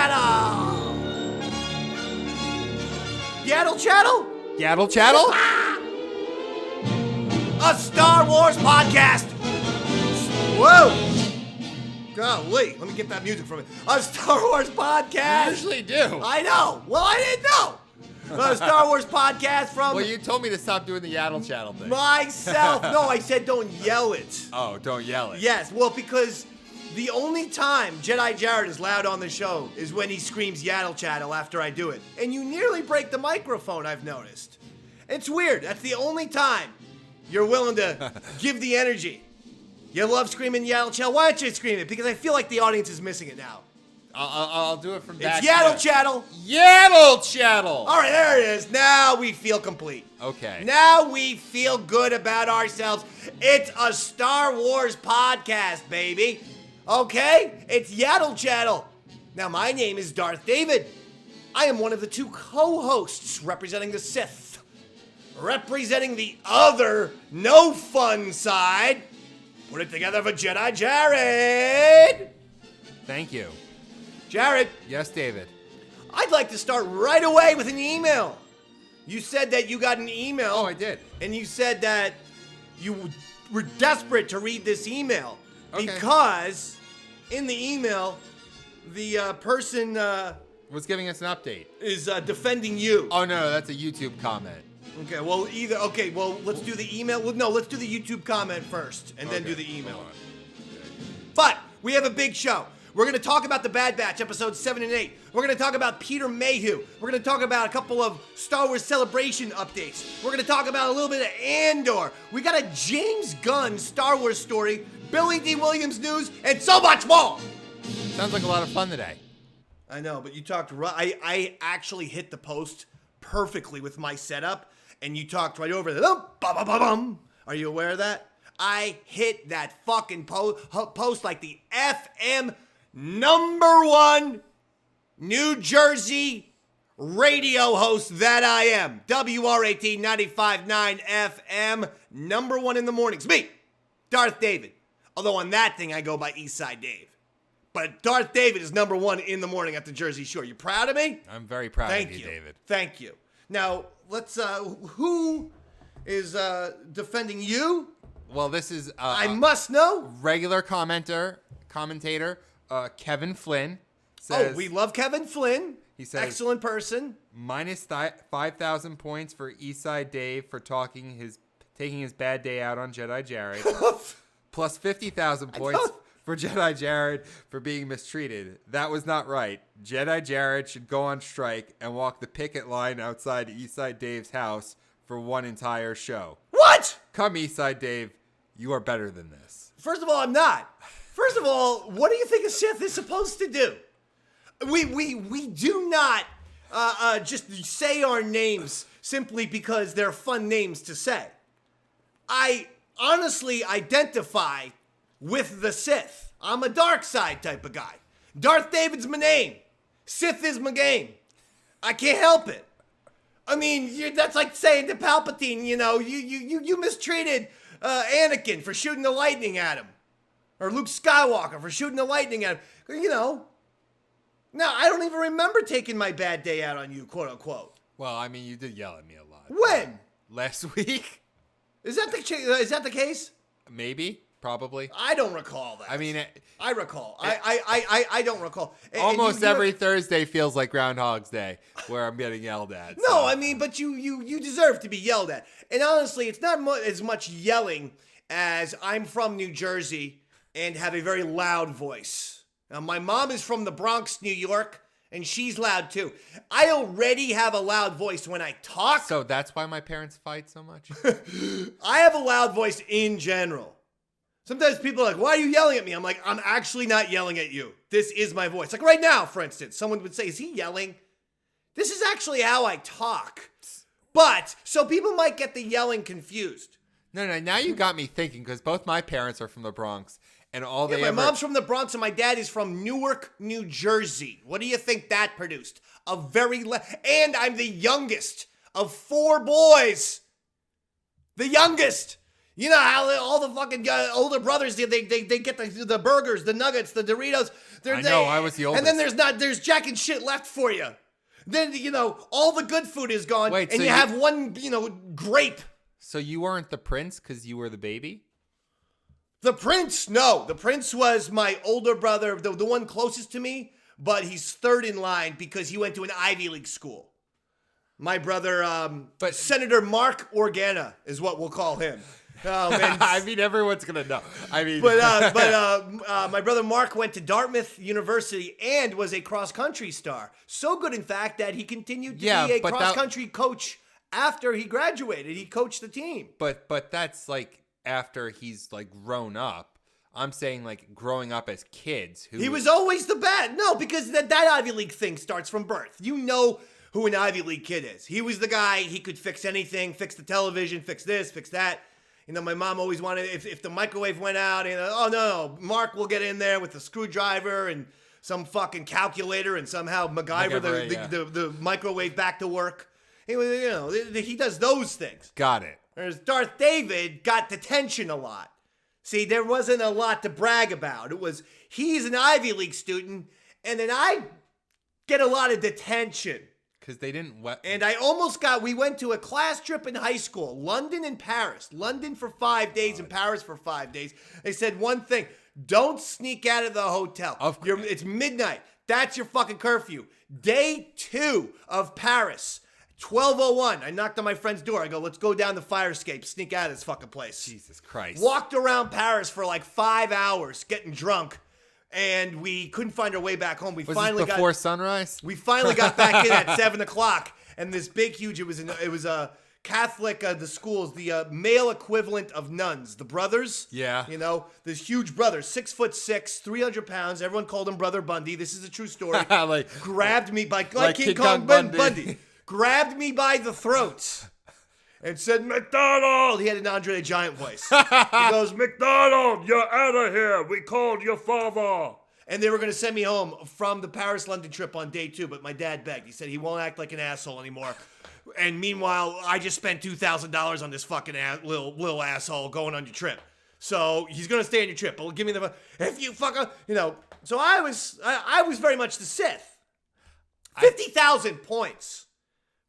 Chattle! Yaddle Chattle? Yaddle Chattle? A Star Wars podcast! Whoa! Golly, let me get that music from it. A Star Wars podcast! You usually do. I know! Well, I didn't know! A Star Wars podcast from... Well, you told me to stop doing the Yaddle Chattle thing. myself. No, I said don't yell it. Oh, don't yell it. Yes, well, because the only time Jedi Jared is loud on the show is when he screams Yaddle Chattle after I do it. And you nearly break the microphone, I've noticed. It's weird. That's the only time you're willing to give the energy. You love screaming Yaddle Chattle. Why don't you scream it? Because I feel like the audience is missing it now. I'll do it from back. It's Yaddle Chattle. Yaddle Chattle. All right, there it is. Now we feel complete. Okay. Now we feel good about ourselves. It's a Star Wars podcast, baby. Okay? It's Yaddle Chattle. Now, my name is Darth David. I am one of the two co-hosts representing the Sith. Representing the other no-fun side. Put it together for Jedi Jared. Thank you. Jared. Yes, David. I'd like to start right away with an email. You said that you got an email. Oh, I did. And you said that you were desperate to read this email. Okay. Because in the email, the person Was giving us an update. is defending you. Oh, no, that's a YouTube comment. Okay, well, let's do the email. Well, no, let's do the YouTube comment first and then Okay, do the email. hold on. But we have a big show. We're going to talk about The Bad Batch, episodes 7 and 8. We're going to talk about Peter Mayhew. We're going to talk about a couple of Star Wars Celebration updates. We're going to talk about a little bit of Andor. We got a James Gunn Star Wars story, Billy D. Williams news, and so much more. Sounds like a lot of fun today. I know, but you talked right. I actually hit the post perfectly with my setup, and you talked right over it. Are you aware of that? I hit that fucking post like the FM #1 New Jersey radio host that I am. WRAT 95.9 FM, #1 in the mornings. Me, Darth David. Although on that thing I go by Eastside Dave. But Darth David is #1 in the morning at the Jersey Shore. You proud of me? I'm very proud of you, David. Thank you. Now, let's, who is defending you? Well, this is I must know. regular commentator, Kevin Flynn. Says, We love Kevin Flynn. He says, excellent person. minus 5,000 points for Eastside Dave for taking his bad day out on Jedi Jared. Plus 50,000 points for Jedi Jared for being mistreated. That was not right. Jedi Jared should go on strike and walk the picket line outside Eastside Dave's house for one entire show. What? Come, Eastside Dave. You are better than this. First of all, I'm not. First of all, what do you think a Sith is supposed to do? We do not just say our names simply because they're fun names to say. I honestly identify with the Sith. I'm a dark side type of guy. Darth David's my name. Sith is my game. I can't help it. I mean, that's like saying to Palpatine, you mistreated Anakin for shooting the lightning at him. Or Luke Skywalker for shooting the lightning at him. Now, I don't even remember taking my bad day out on you, quote unquote. Well, I mean, you did yell at me a lot. When? Last week? Is that the case? Maybe. Probably. I don't recall that. I mean, I recall. I don't recall. Almost every Thursday feels like Groundhog's Day, where I'm getting yelled at. No, so. I mean, but you deserve to be yelled at. And honestly, it's not as much yelling as I'm from New Jersey and have a very loud voice. Now, my mom is from the Bronx, New York, and she's loud too. I already have a loud voice when I talk. So that's why my parents fight so much? I have a loud voice in general. Sometimes people are like, why are you yelling at me? I'm like, I'm actually not yelling at you. This is my voice. Like right now, for instance, someone would say, is he yelling? This is actually how I talk. But, so people might get the yelling confused. No, now you got me thinking, because both my parents are from the Bronx, and all they my mom's from the Bronx, and my dad is from Newark, New Jersey. What do you think that produced? And I'm the youngest of 4 boys. The youngest. You know how all the fucking older brothers they get the burgers, the nuggets, the Doritos. I was the oldest. And then there's jack and shit left for you. Then all the good food is gone, and so you have one grape. So you weren't the prince because you were the baby? The prince, no. The prince was my older brother, the one closest to me, but he's third in line because he went to an Ivy League school. My brother, but Senator Mark Organa is what we'll call him. I mean, everyone's gonna know. I mean, but my brother Mark went to Dartmouth University and was a cross-country star. So good, in fact, that he continued to be a cross-country coach after he graduated. He coached the team. But that's like after he's like grown up. I'm saying like growing up as kids. He was always the best. No, because that Ivy League thing starts from birth. You know who an Ivy League kid is. He was the guy. He could fix anything, fix the television, fix this, fix that. My mom always wanted, if the microwave went out, oh no, Mark will get in there with the screwdriver and some fucking calculator and somehow MacGyver the microwave back to work. He does those things. Got it. Whereas Darth David got detention a lot. See, there wasn't a lot to brag about. It was, he's an Ivy League student, and then I get a lot of detention. Because they didn't... And we went to a class trip in high school, London and Paris. London for 5 days and Paris for 5 days. They said one thing, don't sneak out of the hotel. It's midnight. That's your fucking curfew. Day 2 of Paris, 12:01. I knocked on my friend's door. I go, let's go down the fire escape, sneak out of this fucking place. Jesus Christ. Walked around Paris for like 5 hours, getting drunk. And we couldn't find our way back home. Was this before sunrise? We finally got back in at 7 o'clock, and this big, huge. It was a Catholic. The schools, the male equivalent of nuns, the brothers. Yeah. This huge brother, 6'6", 300 pounds. Everyone called him Brother Bundy. This is a true story. Grabbed me by like King Kong Bundy. Grabbed me by the throat. And said, McDonald! He had an Andre the Giant voice. He goes, McDonald, you're out of here. We called your father. And they were going to send me home from the Paris-London trip on day 2, but my dad begged. He said he won't act like an asshole anymore. And meanwhile, I just spent $2,000 on this fucking little asshole going on your trip. So he's going to stay on your trip. But give me the... If you fucker... So I was very much the Sith. 50,000 points.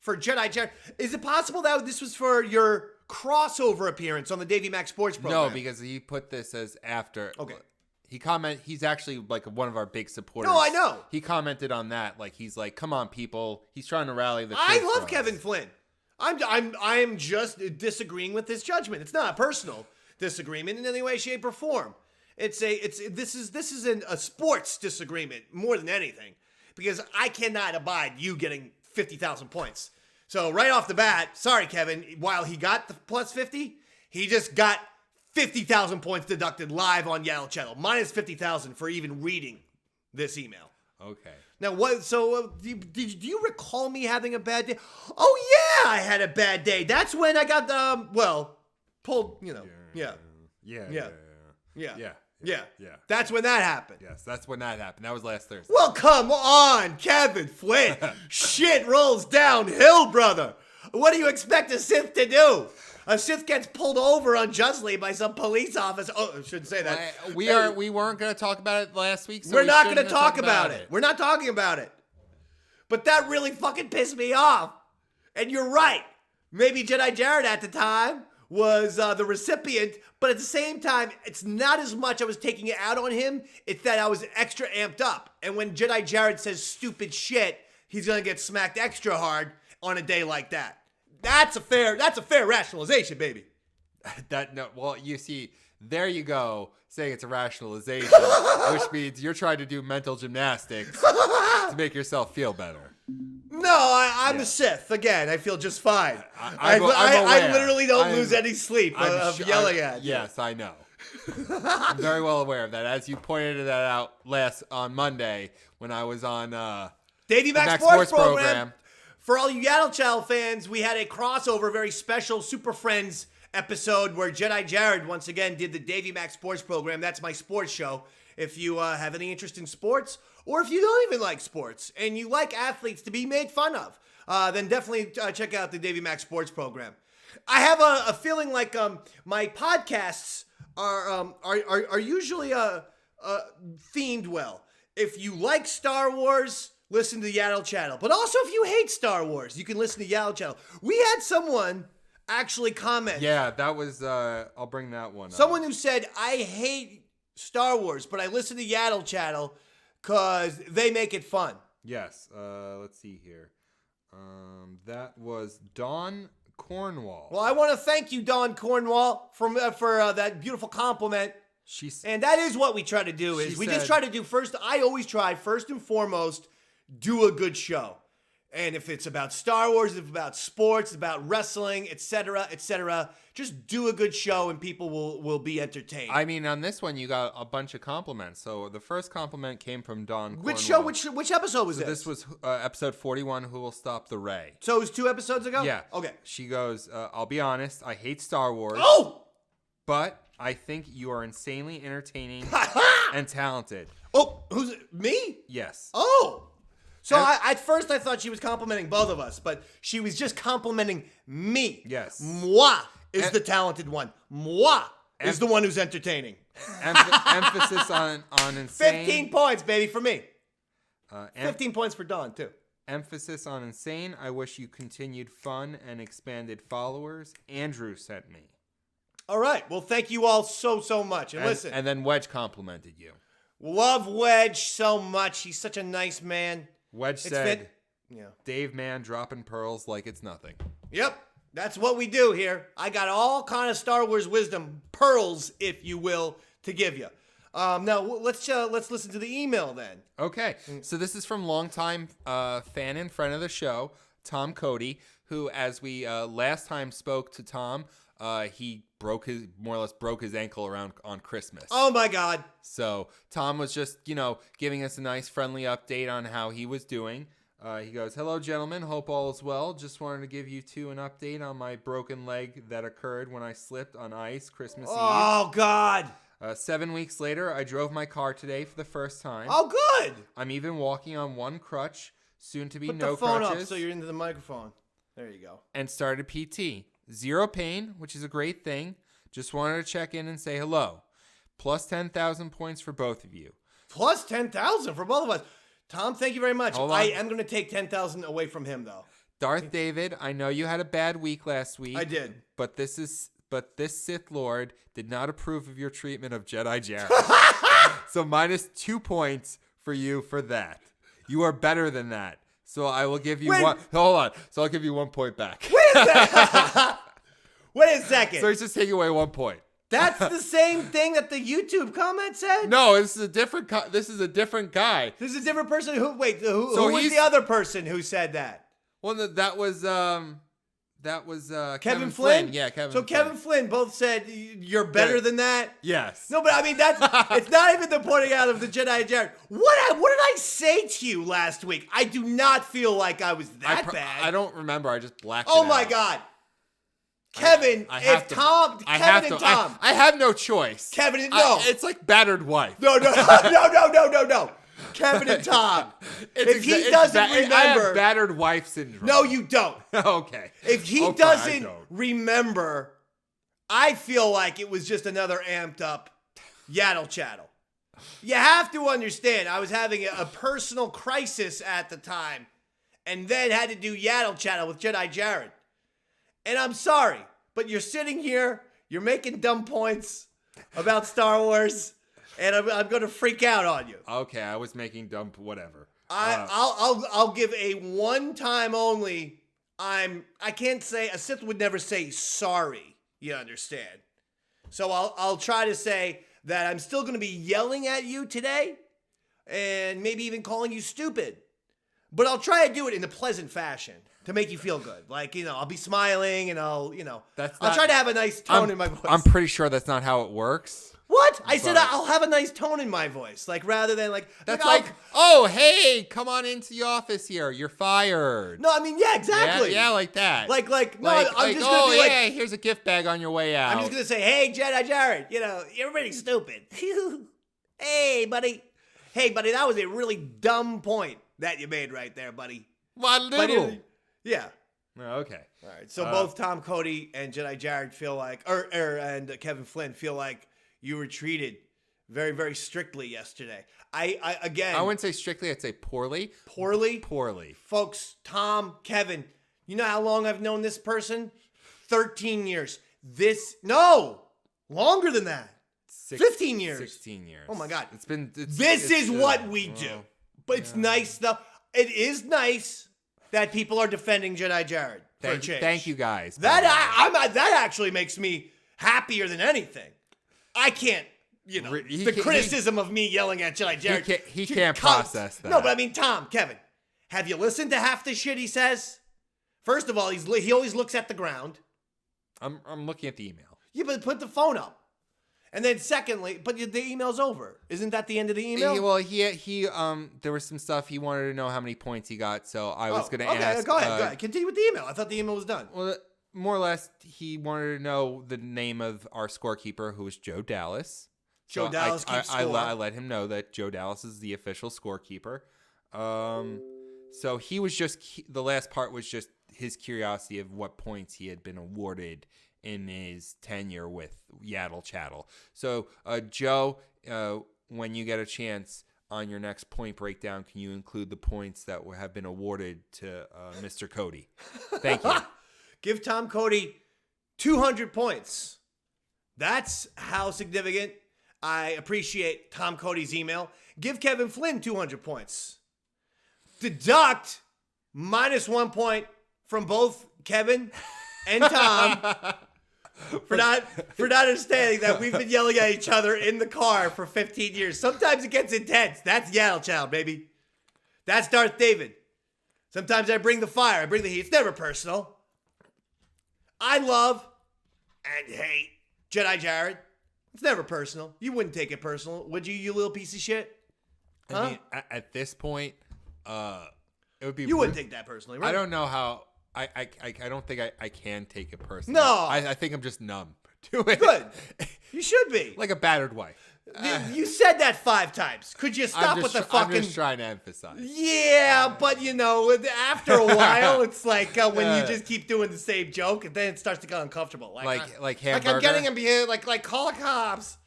For Jedi Jared. Is it possible that this was for your crossover appearance on the Davey Mac Sports program? No, because he put this as after. Okay. He's actually like one of our big supporters. No, I know. He commented on that. Like, he's like, come on, people. He's trying to rally the troops. I love Kevin Flynn. I'm just disagreeing with his judgment. It's not a personal disagreement in any way, shape, or form. This is a sports disagreement more than anything. Because I cannot abide you getting 50,000 points. So right off the bat, sorry, Kevin, while he got the plus 50, he just got 50,000 points deducted live on Yaddle Chattle. Minus 50,000 for even reading this email. Okay. Now, what? So, do you recall me having a bad day? Oh, yeah, I had a bad day. That's when I got, pulled, Yeah. That's when that happened. Yes, that's when that happened. That was last Thursday. Well, come on, Kevin Flynn. Shit rolls downhill, brother. What do you expect a Sith to do? A Sith gets pulled over unjustly by some police officer. Oh, I shouldn't say that. We weren't going to talk about it last week. So we're not going to talk about it. We're not talking about it. But that really fucking pissed me off. And you're right. Maybe Jedi Jared at the time was the recipient, but at the same time, it's not as much I was taking it out on him. It's that I was extra amped up. And when Jedi Jared says stupid shit, he's going to get smacked extra hard on a day like that. That's a fair rationalization, baby. Well, you see, there you go, saying it's a rationalization, which means you're trying to do mental gymnastics to make yourself feel better. No, I'm a Sith. Again, I feel just fine. I'm I literally don't lose any sleep of yelling at you. Yes, I know. I'm very well aware of that. As you pointed that out on Monday when I was on Davey Mac Sports program. For all you Yaddle Chattle fans, we had a crossover, very special Super Friends episode where Jedi Jared once again did the Davey Mac Sports program. That's my sports show. If you have any interest in sports, or if you don't even like sports and you like athletes to be made fun of, then definitely check out the Davey Mac Sports program. I have a feeling like my podcasts are usually themed well. If you like Star Wars, listen to Yaddle Chattle. But also, if you hate Star Wars, you can listen to Yaddle Chattle. We had someone actually comment. Yeah, that was. I'll bring that one up. Someone who said, I hate Star Wars, but I listen to Yaddle Chattle because they make it fun. Yes. Let's see here. That was Dawn Cornwall. Well, I want to thank you, Dawn Cornwall, for that beautiful compliment. And that is what we try to do. Just try to do first. I always try first and foremost, do a good show. And if it's about Star Wars, if it's about sports, about wrestling, etc., just do a good show and people will be entertained. I mean, on this one, you got a bunch of compliments. So the first compliment came from Dawn Cornwall. Which show? Which episode was this? This was episode 41, Who Will Stop the Ray? So it was 2 episodes ago? Yeah. Okay. She goes, I'll be honest, I hate Star Wars. Oh! But I think you are insanely entertaining and talented. Oh, who's it? Me? Yes. Oh! So at first I thought she was complimenting both of us, but she was just complimenting me. Yes. Moi is the talented one. Moi is the one who's entertaining. Emphasis on insane. 15 points, baby, for me. 15 points for Dawn, too. Emphasis on insane. I wish you continued fun and expanded followers. Andrew sent me. All right. Well, thank you all so much. And listen. And then Wedge complimented you. Love Wedge so much. He's such a nice man. Wedge said, Dave Man dropping pearls like it's nothing. Yep. That's what we do here. I got all kind of Star Wars wisdom, pearls, if you will, to give you. Now, let's listen to the email then. Okay. So this is from longtime fan and friend of the show, Tom Cody, who, as we last time spoke to Tom, he more or less broke his ankle on Christmas. Oh my God. So Tom was just, giving us a nice friendly update on how he was doing. He goes, hello, gentlemen. Hope all is well. Just wanted to give you two an update on my broken leg that occurred when I slipped on ice Christmas Eve. Oh, God. 7 weeks later, I drove my car today for the first time. Oh, good. I'm even walking on one crutch, soon to be Put no the phone crutches. up so you're into the microphone. There you go. And started PT. Zero pain, which is a great thing. Just wanted to check in and say hello. Plus 10,000 points for both of you. Plus 10,000 for both of us. Tom, thank you very much. Hold on. I am going to take 10,000 away from him, though. Darth David, I know you had a bad week last week. I did. But this Sith Lord did not approve of your treatment of Jedi Jared. So minus 2 points for you for that. You are better than that. So I will give you one. Hold on. So I'll give you 1 point back. Wait a second. Wait a second. So he's just taking away 1 point. That's the same thing that the YouTube comment said? No, this is a different guy. This is a different person who was the other person who said that? Well, that was Kevin Flynn? Yeah, Kevin Flynn. So Kevin Flynn both said you're better than that? Yes. No, but I mean, it's not even the pointing out of the Jedi Jared. What did I say to you last week? I do not feel like I was that bad. I don't remember. I just blacked it out. out. Oh my God. Kevin, I have no choice. Kevin, no. It's like battered wife. No. Kevin and Tom. If he doesn't remember. I have battered wife syndrome. No, you don't. Okay. If he doesn't remember, I feel like it was just another amped up Yaddle Chattle. You have to understand, I was having a personal crisis at the time and then had to do Yaddle Chattle with Jedi Jared. And I'm sorry, but you're sitting here, you're making dumb points about Star Wars, and I'm going to freak out on you. Okay, I was making dumb whatever. I'll give a one time only. I can't say, a Sith would never say sorry, you understand? So I'll try to say that I'm still going to be yelling at you today and maybe even calling you stupid. But I'll try to do it in a pleasant fashion to make you feel good. Like, I'll be smiling and I'll try to have a nice tone in my voice. I'm pretty sure that's not how it works. What? I said I'll have a nice tone in my voice. Like, rather than that's oh, hey, come on into the office here. You're fired. No, I mean, yeah, exactly. Yeah, like that. I'm just going to be like, hey, here's a gift bag on your way out. I'm just going to say, hey, Jedi Jared, you're really stupid. Hey, buddy, that was a really dumb point that you made right there, buddy. What little? Yeah. Okay. All right. So both Tom Cody and Jedi Jared feel like, and Kevin Flynn feel like you were treated very, very strictly yesterday. I wouldn't say strictly. I'd say poorly. Poorly? Poorly. Folks, Tom, Kevin, you know how long I've known this person? 13 years. Longer than that. 15 years. 16 years. Oh my God. This is what we do. But it's nice though. It is nice that people are defending Jedi Jared for a change. Thank you guys. That actually makes me happier than anything. I can't, criticism of me yelling at Jedi Jared. He can't process that. No, but I mean, Tom, Kevin, have you listened to half the shit he says? First of all, he always looks at the ground. I'm looking at the email. Yeah, but put the phone up. And then secondly, but the email's over. Isn't that the end of the email? He there was some stuff he wanted to know how many points he got, so I was going to ask. Go ahead. Continue with the email. I thought the email was done. Well, more or less, he wanted to know the name of our scorekeeper, who was Joe Dallas. Joe Dallas keeps score. I let him know that Joe Dallas is the official scorekeeper. So he was the last part was just his curiosity of what points he had been awarded in his tenure with Yaddle Chattle. So, Joe, when you get a chance on your next point breakdown, can you include the points that have been awarded to Mr. Cody? Thank you. Give Tom Cody 200 points. That's how significant I appreciate Tom Cody's email. Give Kevin Flynn 200 points. Deduct -1 point from both Kevin and Tom for not understanding that we've been yelling at each other in the car for 15 years. Sometimes it gets intense. That's Yaddle Chattle, baby. That's Darth David. Sometimes I bring the fire. I bring the heat. It's never personal. I love and hate Jedi Jared. It's never personal. You wouldn't take it personal, would you, you little piece of shit? Huh? I mean, at this point, it would be. You wouldn't take that personally, right? I don't know how. I don't think I can take it personally. No. I think I'm just numb to it. Good. You should be. Like a battered wife. You said that 5 times. Could you stop with the fucking... I'm just trying to emphasize. Yeah, but after a while, it's like when you just keep doing the same joke, and then it starts to get uncomfortable. Like hamburger? Like I'm getting him here, like call the cops.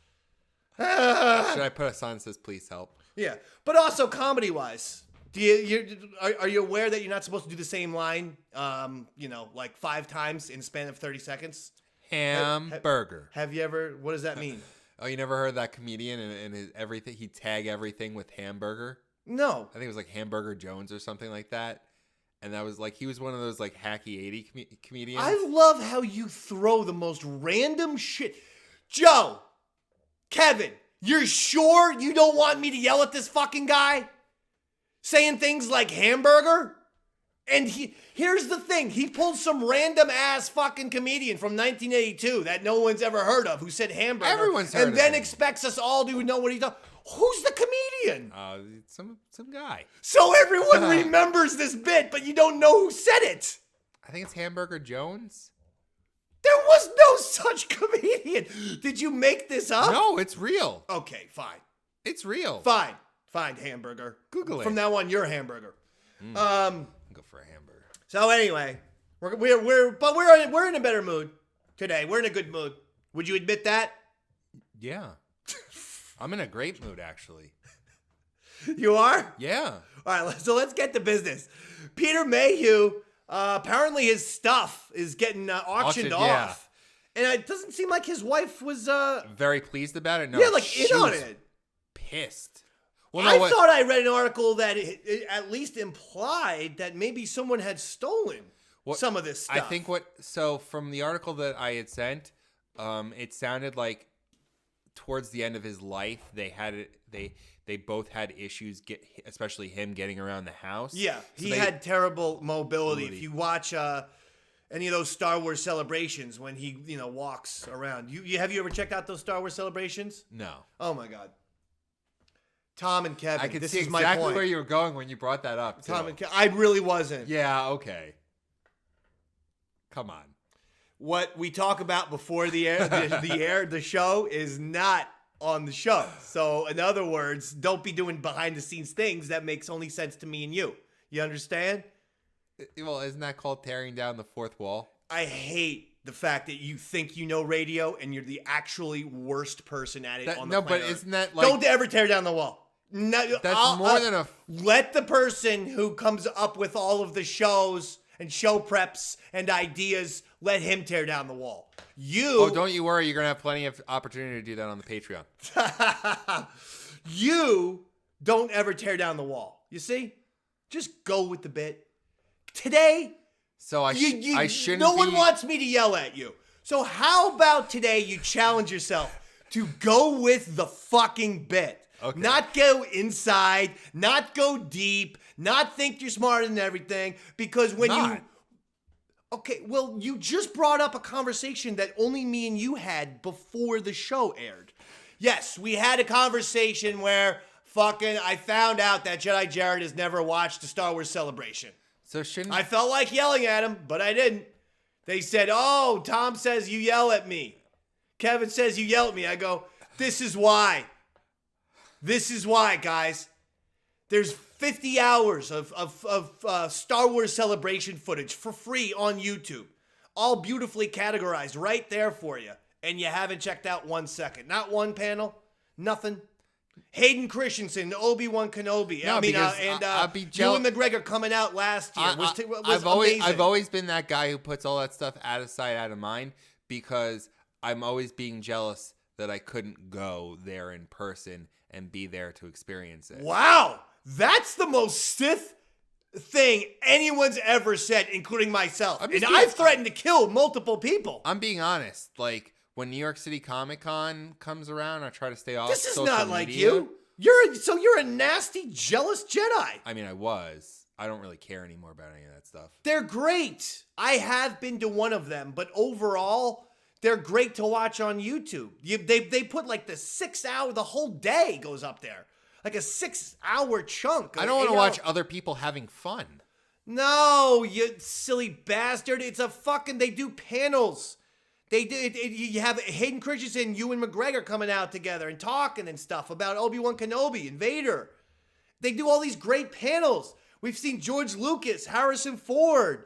Should I put a sign that says please help? Yeah, but also comedy-wise, are you aware that you're not supposed to do the same line, like 5 times in a span of 30 seconds? Hamburger. Have you ever? What does that mean? Oh, you never heard that comedian and his everything? He'd tag everything with hamburger. No. I think it was like Hamburger Jones or something like that. And that was like, he was one of those like hacky 80 comedians. I love how you throw the most random shit. Joe, Kevin, you're sure you don't want me to yell at this fucking guy? Saying things like hamburger? And here's the thing. He pulled some random ass fucking comedian from 1982 that no one's ever heard of who said hamburger. Everyone's heard of and then him. Expects us all to know what he does. Who's the comedian? Some guy. So everyone remembers this bit, but you don't know who said it. I think it's Hamburger Jones. There was no such comedian. Did you make this up? No, it's real. Okay, fine. It's real. Fine, hamburger. Google it. From now on, you're hamburger. Go for a hamburger. So anyway, we're in a better mood today. We're in a good mood. Would you admit that? Yeah. I'm in a great mood, actually. You are? Yeah. All right, so let's get to business. Peter Mayhew, apparently his stuff is getting auctioned off. Yeah. And it doesn't seem like his wife was... very pleased about it? No, yeah, like in on it. Pissed. Well, I thought I read an article that it at least implied that maybe someone had stolen some of this stuff. I think from the article that I had sent, it sounded like towards the end of his life, they both had issues, especially him getting around the house. Yeah, so he had terrible mobility. If you watch any of those Star Wars celebrations when he walks around, have you ever checked out those Star Wars celebrations? No. Oh my God. Tom and Kevin. I could this see is exactly my point. where you were going when you brought that up. Tom and Kevin. I really wasn't. Yeah. Okay. Come on. What we talk about before the air, the show is not on the show. So, in other words, don't be doing behind the scenes things that makes only sense to me and you. You understand? Well, isn't that called tearing down the fourth wall? I hate the fact that you think you know radio and you're the actually worst person at it on the planet. No, but isn't that like... Don't ever tear down the wall. No, That's more than a... Let the person who comes up with all of the shows and show preps and ideas, let him tear down the wall. Oh, don't you worry. You're going to have plenty of opportunity to do that on the Patreon. You don't ever tear down the wall. You see? Just go with the bit. Today, so I shouldn't. No one wants me to yell at you. So how about today you challenge yourself to go with the fucking bit? Okay. Not go inside, not go deep, not think you're smarter than everything. Because when you... Okay, well, you just brought up a conversation that only me and you had before the show aired. Yes, we had a conversation where I found out that Jedi Jared has never watched a Star Wars Celebration. So shouldn't... I felt like yelling at him, but I didn't. They said, oh, Tom says you yell at me. Kevin says you yell at me. I go, this is why. This is why, guys. There's 50 hours of Star Wars Celebration footage for free on YouTube. All beautifully categorized right there for you. And you haven't checked out 1 second. Not one panel. Nothing. Hayden Christensen, Obi-Wan Kenobi. No, I'd be Ewan McGregor coming out last year. I've always been that guy who puts all that stuff out of sight, out of mind, because I'm always being jealous that I couldn't go there in person and be there to experience it. Wow. That's the most Sith thing anyone's ever said, including myself. And I've threatened to kill multiple people. I'm being honest. Like, when New York City Comic Con comes around, I try to stay off This is social not like media. you. You're a nasty, jealous Jedi. I mean, I was. I don't really care anymore about any of that stuff. They're great. I have been to one of them, but overall, they're great to watch on YouTube. They put like the 6 hour, the whole day goes up there. Like a 6 hour chunk. I don't want to watch other people having fun. No, you silly bastard. It's a fucking, they do panels. They do. You have Hayden Christensen and Ewan McGregor coming out together and talking and stuff about Obi-Wan Kenobi and Vader. They do all these great panels. We've seen George Lucas, Harrison Ford,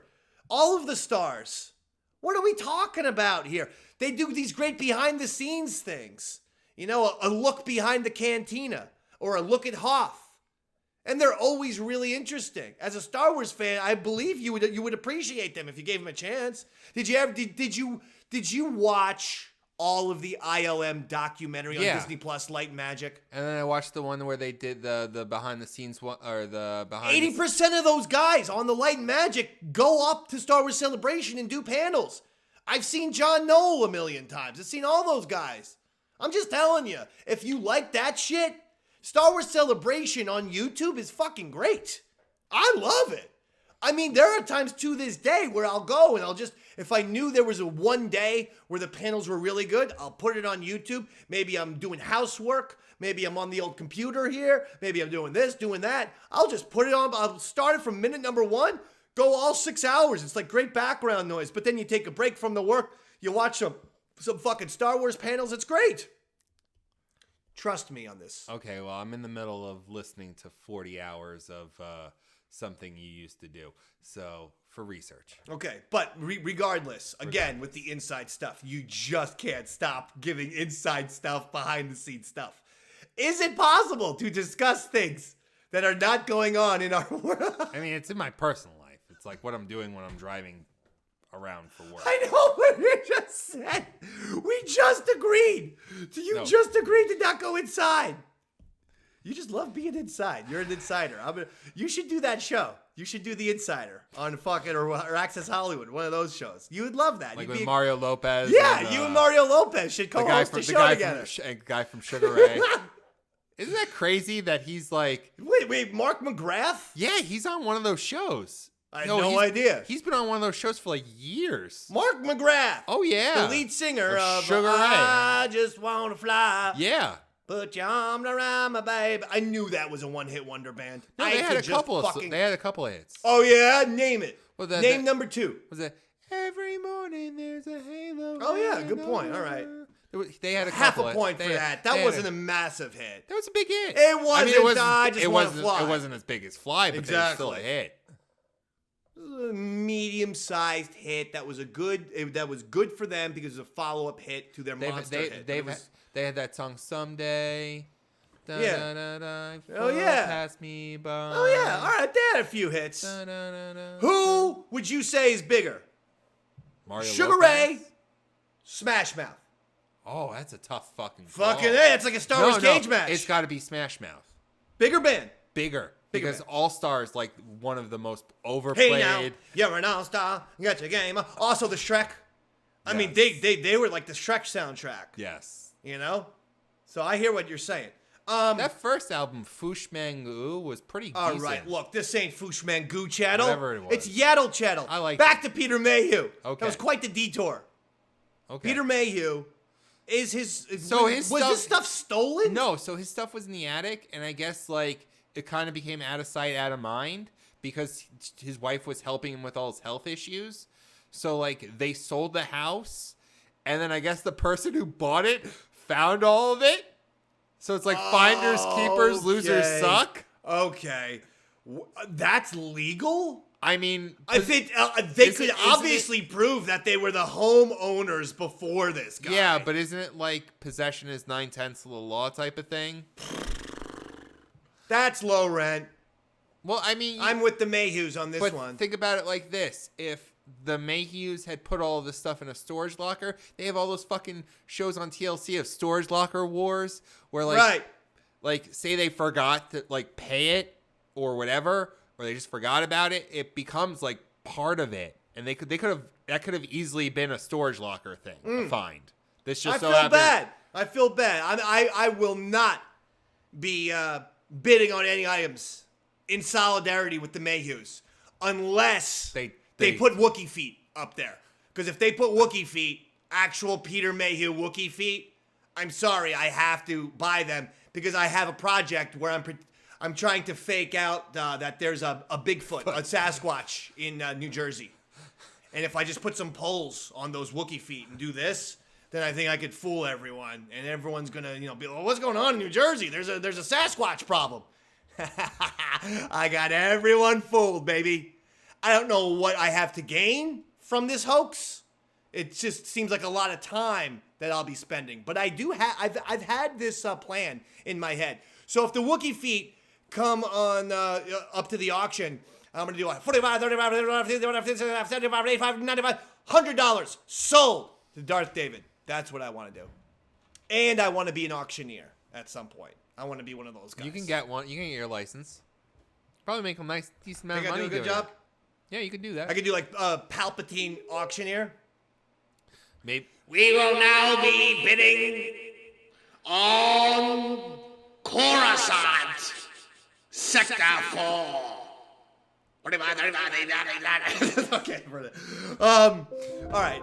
all of the stars. What are we talking about here? They do these great behind-the-scenes things. You know, a look behind the cantina or a look at Hoth. And they're always really interesting. As a Star Wars fan, I believe you would appreciate them if you gave them a chance. Did you watch all of the ILM documentary on Disney Plus, Light and Magic? And then I watched the one where they did the behind the scenes one, or the behind. 80% of those guys on the Light and Magic go up to Star Wars Celebration and do panels. I've seen John Knoll a million times. I've seen all those guys. I'm just telling you, if you like that shit, Star Wars Celebration on YouTube is fucking great. I love it. I mean, there are times to this day where I'll go and I'll just, if I knew there was a one day where the panels were really good, I'll put it on YouTube. Maybe I'm doing housework. Maybe I'm on the old computer here. Maybe I'm doing this, doing that. I'll just put it on. I'll start it from minute number 1, go all 6 hours. It's like great background noise. But then you take a break from the work. You watch some fucking Star Wars panels. It's great. Trust me on this. Okay, well, I'm in the middle of listening to 40 hours of something you used to do. So, for research. Okay, but regardless, again, with the inside stuff, you just can't stop giving inside stuff, behind the scenes stuff. Is it possible to discuss things that are not going on in our world? I mean, it's in my personal life. It's like what I'm doing when I'm driving around for work. I know what you just said. We just agreed. Just agreed to not go inside. You just love being inside. You're an insider. You should do that show. You should do The Insider on fucking or Access Hollywood, one of those shows. You would love that. Like with Mario Lopez. Yeah, you and Mario Lopez should co-host the show together. The guy from Sugar Ray. Isn't that crazy that he's like... Wait, Mark McGrath? Yeah, he's on one of those shows. I had no idea. He's been on one of those shows for like years. Mark McGrath. Oh, yeah. The lead singer of Sugar Ray. I Just Want to Fly. Yeah. Put your arm around my baby. I knew that was a one-hit wonder band. No, they had a couple of hits. Oh, yeah? Name it. Well, Name number 2. Was it Every Morning There's a Halo? Oh, yeah. Good point. All right. They had half a point for that. That wasn't a massive hit. That was a big hit. It wasn't. I just want to fly. It wasn't as big as Fly, but it was still a hit. medium-sized hit that was good for them because it was a follow-up hit to their monster hit. They had that song Someday. Da, Yeah. da, da, da, Oh, yeah. Pass me by. Oh, yeah. All right, they had a few hits. Da, da, da, da, Who would you say is bigger? Mario Sugar Lopez? Ray, Smash Mouth. Oh, that's a tough fucking Fucking call. A, it's like a Star Wars cage match. It's got to be Smash Mouth. Bigger band. Bigger. Bigger Because band. All Stars like one of the most overplayed. Hey now, you're an all-star. You got your game. Also the Shrek. I mean, Yes. they were like the Shrek soundtrack. Yes. You know? So I hear what you're saying. That first album, Foosh Mangu, was pretty decent. All right, look, this ain't Foosh Mangu Chattle. Whatever it was. It's Yaddle Chattle. I like Back to Peter Mayhew. Okay. That was quite the detour. Okay. Peter Mayhew is his. So was his stuff stolen? No, so his stuff was in the attic, and I guess like it kind of became out of sight, out of mind because his wife was helping him with all his health issues. So like they sold the house, and then I guess the person who bought it found all of it. So it's like finders keepers, losers suck. Okay, that's legal. I mean, I think they could obviously prove that they were the homeowners before this guy. Yeah, but isn't it like possession is 9/10 of the law type of thing? That's low rent. Well, I mean, I'm with the Mayhews on this but one. think about it like this: if the Mayhews had put all of this stuff in a storage locker, they have all those fucking shows on TLC of storage locker wars, where like say they forgot to like pay it or whatever, or they just forgot about it, it becomes like part of it, and that could have easily been a storage locker thing. A find. This just I feel bad. I will not be bidding on any items in solidarity with the Mayhews unless they put Wookiee feet up there. Because if they put Wookiee feet, actual Peter Mayhew Wookiee feet, I'm sorry, I have to buy them because I have a project where I'm trying to fake out that there's a Bigfoot, a Sasquatch in New Jersey. And if I just put some poles on those Wookiee feet and do this, then I think I could fool everyone. And everyone's going to, be like, what's going on in New Jersey? There's a Sasquatch problem. I got everyone fooled, baby. I don't know what I have to gain from this hoax. It just seems like a lot of time that I'll be spending. But I do have, I've had this plan in my head. So if the Wookiee feet come on up to the auction, I'm going to do $45, $35, $55, $75, $85, $95, $100 sold to Darth David. That's what I want to do. And I want to be an auctioneer at some point. I want to be one of those guys. You can get one. You can get your license. Probably make a nice, decent amount of money. I do a good job? Yeah, you can do that. I could do like Palpatine auctioneer. Maybe. We will now be bidding on Coruscant, Sector 4. Okay, brother. All right.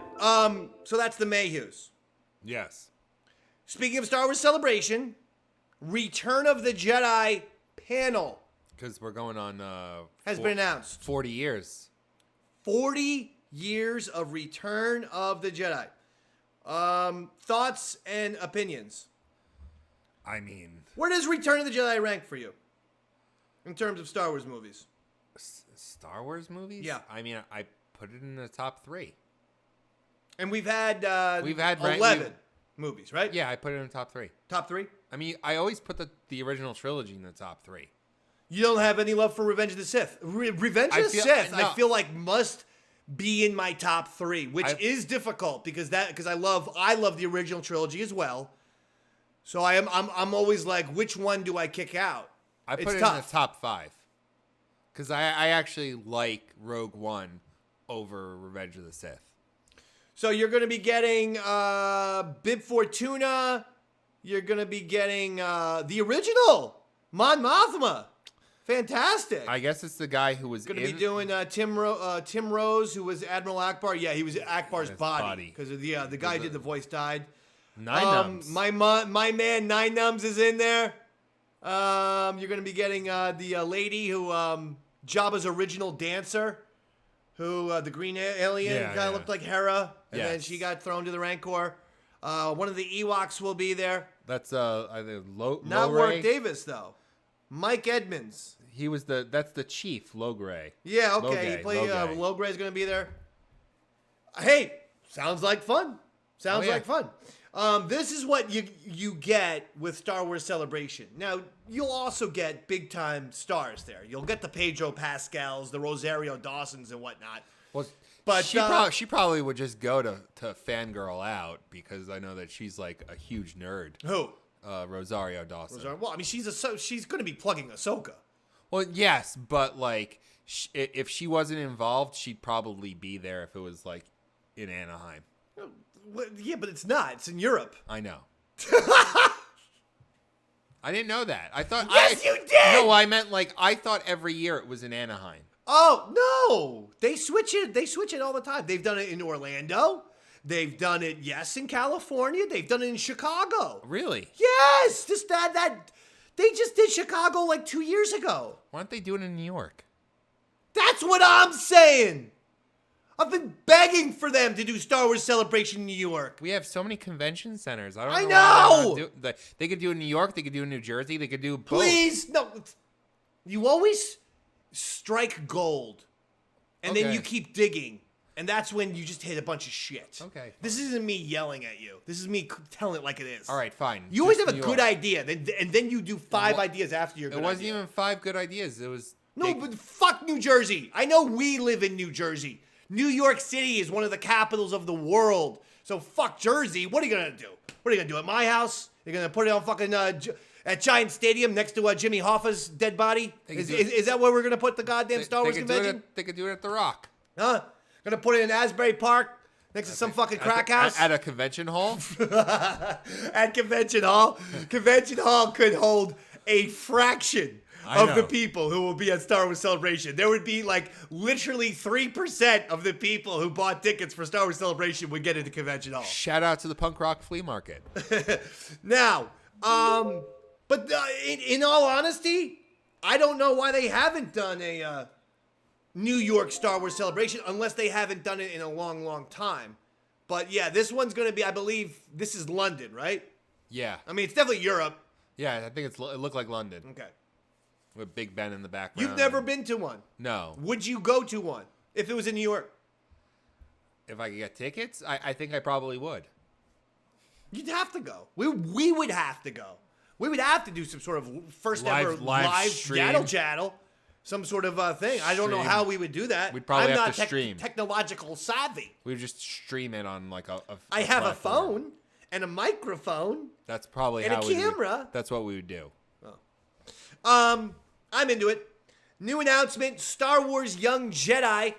So that's the Mayhews. Yes. Speaking of Star Wars Celebration, Return of the Jedi panel Because we're going on has been announced. 40 years. 40 years of Return of the Jedi. Thoughts and opinions. I mean, Where does Return of the Jedi rank for you in terms of Star Wars movies? Star Wars movies? Yeah. I mean, I put it in the top 3. And we've had 11 movies, right? Yeah, I put it in the top 3. Top 3? I mean, I always put the original trilogy in the top 3. You don't have any love for Revenge of the Sith. Revenge of the Sith, I feel like must be in my top 3, which is difficult because I love the original trilogy as well. So I'm always like, which one do I kick out? I put it in the top 5 because I actually like Rogue One over Revenge of the Sith. So you're going to be getting Bib Fortuna. You're going to be getting the original Mon Mothma. Fantastic. I guess it's the guy who was going to be doing Tim Rose, who was Admiral Akbar. Yeah, he was Akbar's body because the guy who did the voice died. Nine Nums. My man Nine Nums is in there. You're going to be getting the lady who Jabba's original dancer, who the green alien kind of looked like Hera, and then she got thrown to the Rancor. One of the Ewoks will be there. That's I think Not Warwick Davis though. Mike Edmonds. That's the chief, Logray. Yeah, okay. Logay, He played Logray's going to be there. Hey, sounds like fun. Sounds yeah. like fun. This is what you get with Star Wars Celebration. Now, you'll also get big-time stars there. You'll get the Pedro Pascals, the Rosario Dawsons, and whatnot. Well, But she probably would just go to fangirl out because I know that she's like a huge nerd. Who? Rosario Dawson. Well, I mean, she's going to be plugging Ahsoka. Well, yes, but like if she wasn't involved, she'd probably be there if it was like in Anaheim. Well, yeah, but it's not. It's in Europe. I know. I didn't know that. I thought. Yes, you did! No, I meant like I thought every year it was in Anaheim. Oh, no. They switch it. They switch it all the time. They've done it in Orlando. They've done it, yes, in California. They've done it in Chicago. Really? Yes. Just that they just did Chicago like 2 years ago. Why don't they do it in New York? That's what I'm saying. I've been begging for them to do Star Wars Celebration in New York. We have so many convention centers. I I don't know! know. They could do it in New York. They could do it in New Jersey. They could do both. Please, no. You always strike gold, and then Okay. you keep digging, and that's when you just hit a bunch of shit. Okay. This isn't me yelling at you. This is me telling it like it is. All right, fine. You always Just have a New good York. idea, and then you do five wa- ideas after your good It wasn't idea. even 5 good ideas. It was No, but fuck New Jersey. I know we live in New Jersey. New York City is one of the capitals of the world. So fuck Jersey. What are you going to do? What are you going to do at my house? You're going to put it on fucking at Giant Stadium next to Jimmy Hoffa's dead body? Is that where we're going to put the goddamn Star Wars convention? They could do it at The Rock. Huh? Going to put it in Asbury Park next to some fucking crack house? At a convention hall? At Convention Hall. Convention Hall could hold a fraction of the people who will be at Star Wars Celebration. There would be like literally 3% of the people who bought tickets for Star Wars Celebration would get into Convention Hall. Shout out to the punk rock flea market. Now, but in all honesty, I don't know why they haven't done a New York Star Wars Celebration unless they haven't done it in a long, long time. But yeah, this one's going to be, I believe, this is London, right? Yeah. I mean, it's definitely Europe. Yeah, I think it looked like London. Okay. With Big Ben in the background. You've never been to one. No. Would you go to one if it was in New York? If I could get tickets, I think I probably would. You'd have to go. We would have to go. We would have to do some sort of first ever live stream. Yaddle Chattle. Some sort of thing. I don't know Stream. how we would do that. We'd probably I'm have not to stream. technological savvy. We would just stream it on like a I have a platform. phone and a microphone. That's probably And a how we would. camera. That's what we would do. I'm into it. New announcement, Star Wars Young Jedi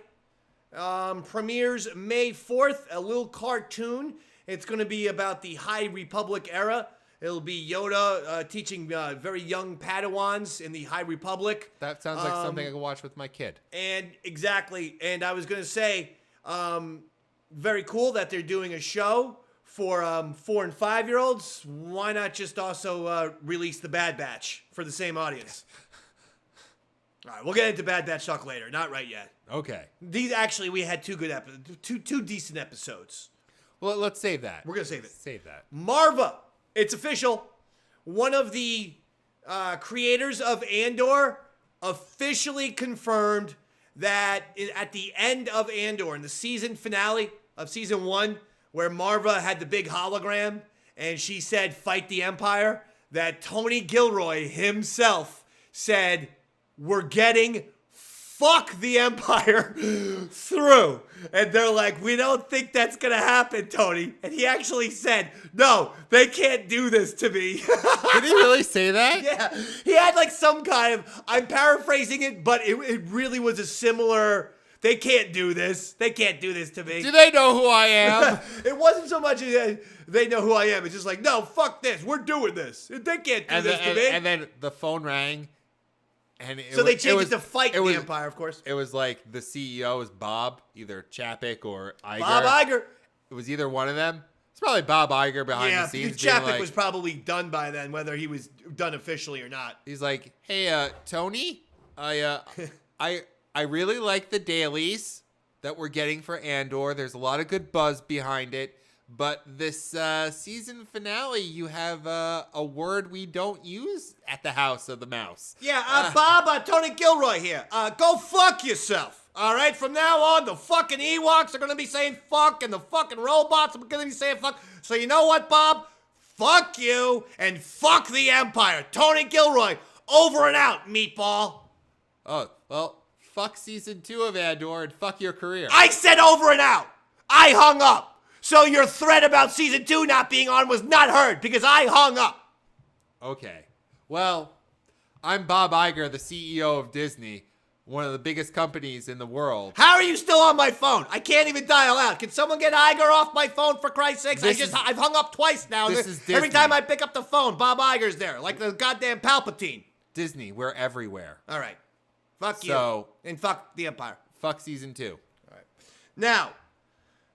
premieres May 4th, a little cartoon. It's going to be about the High Republic era. It'll be Yoda teaching very young Padawans in the High Republic. That sounds like something I could watch with my kid. And exactly, and I was going to say, very cool that they're doing a show for 4 and 5-year-olds. Why not just also release the Bad Batch for the same audience? All right, we'll get into Bad Batch talk later. Not right yet. Okay. These actually, we had two good two decent episodes. Well, let's save that. We're gonna save it. Save that. Marva, it's official. One of the creators of Andor officially confirmed that at the end of Andor, in the season finale of season 1, where Marva had the big hologram and she said, "Fight the Empire," that Tony Gilroy himself said, "We're getting fuck the Empire through." And they're like, "We don't think that's going to happen, Tony." And he actually said, "No, they can't do this to me." Did he really say that? Yeah. He had like some kind of, I'm paraphrasing it, but it really was a similar, "They can't do this. They can't do this to me." Do they know who I am? It wasn't so much they know who I am. It's just like, "No, fuck this. We're doing this. They can't do this to me." And then the phone rang. And so they changed it to "Fight the Empire," of course. It was like the CEO was Bob, either Chapek or Iger. Bob Iger. It was either one of them. It's probably Bob Iger behind the scenes. Yeah, being Chapek like, was probably done by then, whether he was done officially or not. He's like, "Hey, Tony, I really like the dailies that we're getting for Andor. There's a lot of good buzz behind it. But this season finale, you have a word we don't use at the House of the Mouse." Yeah, Bob, Tony Gilroy here. Go fuck yourself. All right, from now on, the fucking Ewoks are going to be saying fuck, and the fucking robots are going to be saying fuck. So you know what, Bob? Fuck you, and fuck the Empire. Tony Gilroy, over and out, meatball. Oh, well, fuck season 2 of Andor and fuck your career. I said over and out. I hung up. So your threat about season 2 not being on was not heard because I hung up. Okay. Well, I'm Bob Iger, the CEO of Disney, one of the biggest companies in the world. How are you still on my phone? I can't even dial out. Can someone get Iger off my phone for Christ's sakes? I've hung up twice now. This is Disney. Every time I pick up the phone, Bob Iger's there, like the goddamn Palpatine. Disney, we're everywhere. All right. Fuck you. So, and fuck the Empire. Fuck season 2. All right. Now,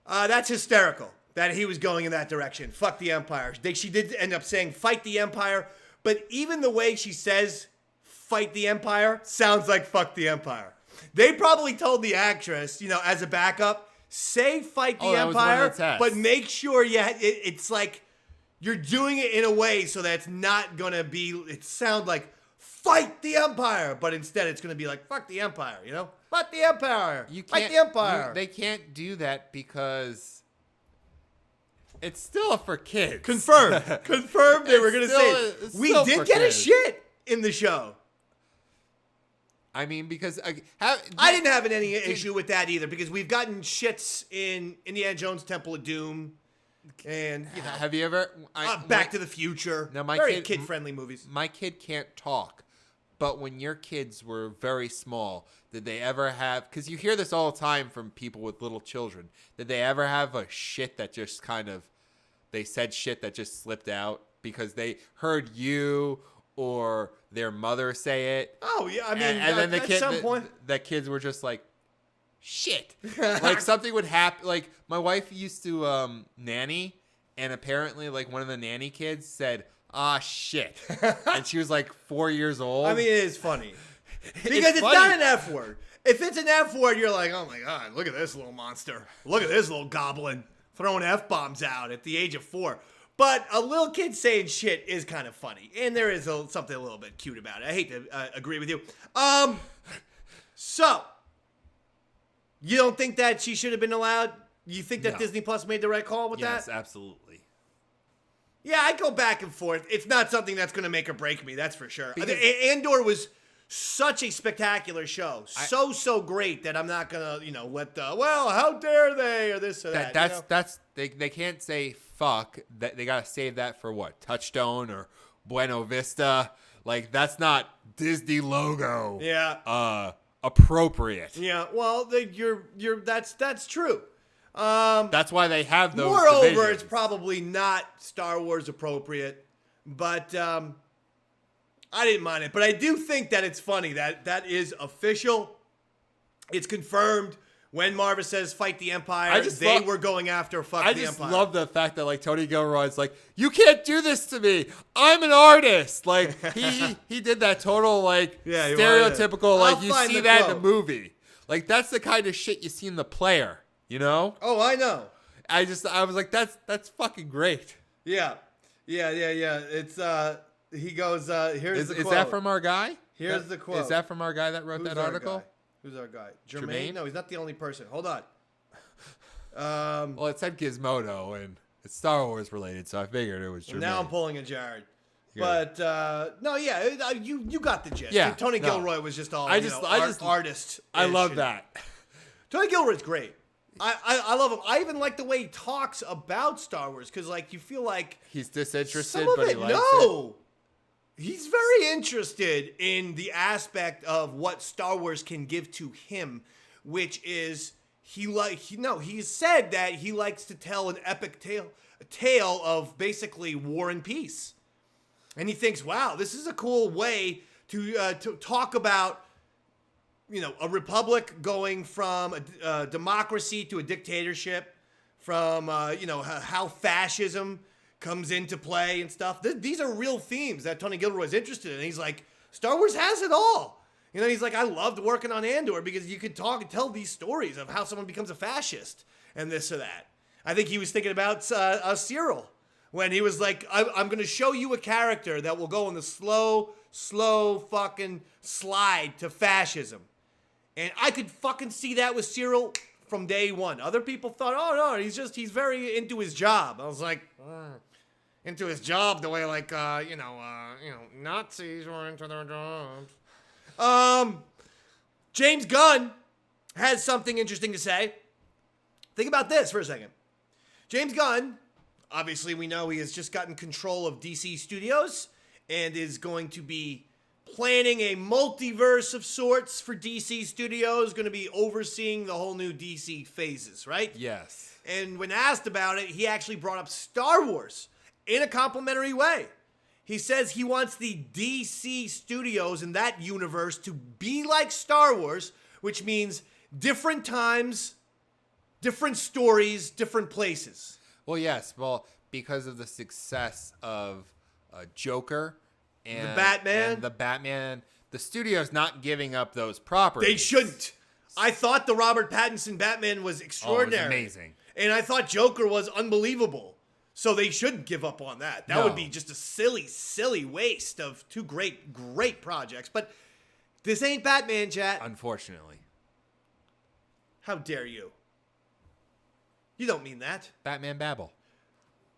that's hysterical that he was going in that direction. Fuck the Empire. She did end up saying fight the Empire, but even the way she says fight the Empire sounds like fuck the Empire. They probably told the actress, as a backup, say fight the Empire, but make sure it's like you're doing it in a way so that it's not going to be, it sound like fight the Empire, but instead it's going to be like fuck the Empire, Fuck the Empire. Fight the Empire. They can't do that because it's still for kids. Confirmed they were going to say it. We did get a shit in the show. I mean, because I didn't have any issue with that either, because we've gotten shits in Indiana Jones Temple of Doom, and have you ever Back to the Future? No, very kid-friendly movies. My kid can't talk, but when your kids were very small, did they ever have? Because you hear this all the time from people with little children. Did they ever have a shit that just they said shit that just slipped out because they heard you or their mother say it? Oh yeah, I mean, and then at some point, the kids were just like, shit. Like something would happen. Like my wife used to nanny, and apparently like one of the nanny kids said, "Ah, shit," and she was like 4 years old. I mean, it is funny because it's not an F word. If it's an F word, you're like, oh my god, look at this little monster. Look at this little goblin throwing F-bombs out at the age of 4. But a little kid saying shit is kind of funny. And there is something a little bit cute about it. I hate to agree with you. So, you don't think that she should have been allowed? You think that Disney Plus made the right call with that? Yes, absolutely. Yeah, I go back and forth. It's not something that's going to make or break me, that's for sure. Andor was such a spectacular show. So great that I'm not going to, let how dare they, or this or that. They can't say fuck. That they got to save that for what? Touchstone or Buena Vista. Like, that's not Disney logo. Yeah. Appropriate. Yeah, well, that's true. That's why they have those Moreover, divisions. it's probably not Star Wars appropriate, but I didn't mind it. But I do think that it's funny that is official. It's confirmed. When Marva says fight the Empire, they were going after fuck the Empire. I just love the fact that like Tony Gilroy's like, you can't do this to me. I'm an artist. Like he did that total like stereotypical like you see that in a movie. Like that's the kind of shit you see in The Player, Oh, I know. I was like, that's fucking great. Yeah. It's he goes, here's the quote. Is that from our guy? Here's the quote. Is that from our guy that wrote that article? Guy? Who's our guy? Jermaine? No, he's not the only person. Hold on. Well, it said Gizmodo, and it's Star Wars related, so I figured it was Jermaine. Now I'm pulling a Jared. But, you got the gist. Yeah, Tony Gilroy was just all, artist. I love that. Tony Gilroy's great. I love him. I even like the way he talks about Star Wars, because, like, you feel like... He's disinterested, but he likes it. No! He's very interested in the aspect of what Star Wars can give to him, which is he said that he likes to tell an epic tale of basically war and peace. And he thinks, wow, this is a cool way to talk about, a republic going from a democracy to a dictatorship, from, how fascism comes into play and stuff. These are real themes that Tony Gilroy's interested in. He's like, Star Wars has it all. He's like, I loved working on Andor because you could talk and tell these stories of how someone becomes a fascist and this or that. I think he was thinking about Cyril when he was like, I'm going to show you a character that will go on the slow fucking slide to fascism. And I could fucking see that with Cyril from day one. Other people thought, oh no, he's very into his job. I was like, into his job the way like, Nazis were into their jobs. James Gunn has something interesting to say. Think about this for a second. James Gunn, obviously we know he has just gotten control of DC Studios and is going to be planning a multiverse of sorts for DC Studios, going to be overseeing the whole new DC phases, right? Yes. And when asked about it, he actually brought up Star Wars in a complimentary way. He says he wants the DC Studios in that universe to be like Star Wars, which means different times, different stories, different places. Well, yes. Well, because of the success of Joker and the Batman, the studio's not giving up those properties. They shouldn't. I thought the Robert Pattinson Batman was extraordinary. Oh, it was amazing. And I thought Joker was unbelievable. So they shouldn't give up on that. That would be just a silly, silly waste of two great, great projects. But this ain't Batman, chat. Unfortunately. How dare you? You don't mean that. Batman Babble.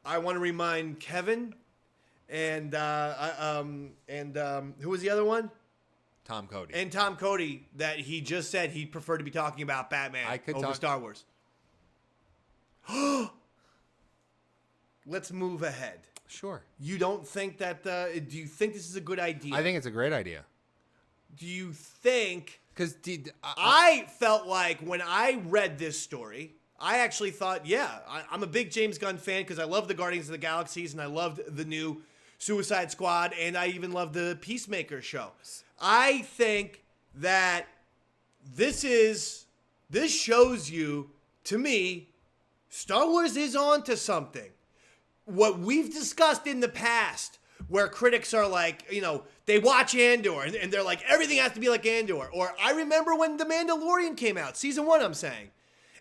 I want to remind Kevin and who was the other one? Tom Cody. And Tom Cody that he just said he'd prefer to be talking about Batman over Star Wars. Let's move ahead. Sure. You don't think that, do you think this is a good idea? I think it's a great idea. Do you think, because I felt like when I read this story, I actually thought, I'm a big James Gunn fan because I love the Guardians of the Galaxies and I loved the new Suicide Squad and I even love the Peacemaker show. I think that this shows you, to me, Star Wars is on to something. What we've discussed in the past, where critics are like, they watch Andor and they're like, everything has to be like Andor. Or I remember when The Mandalorian came out, season 1, I'm saying.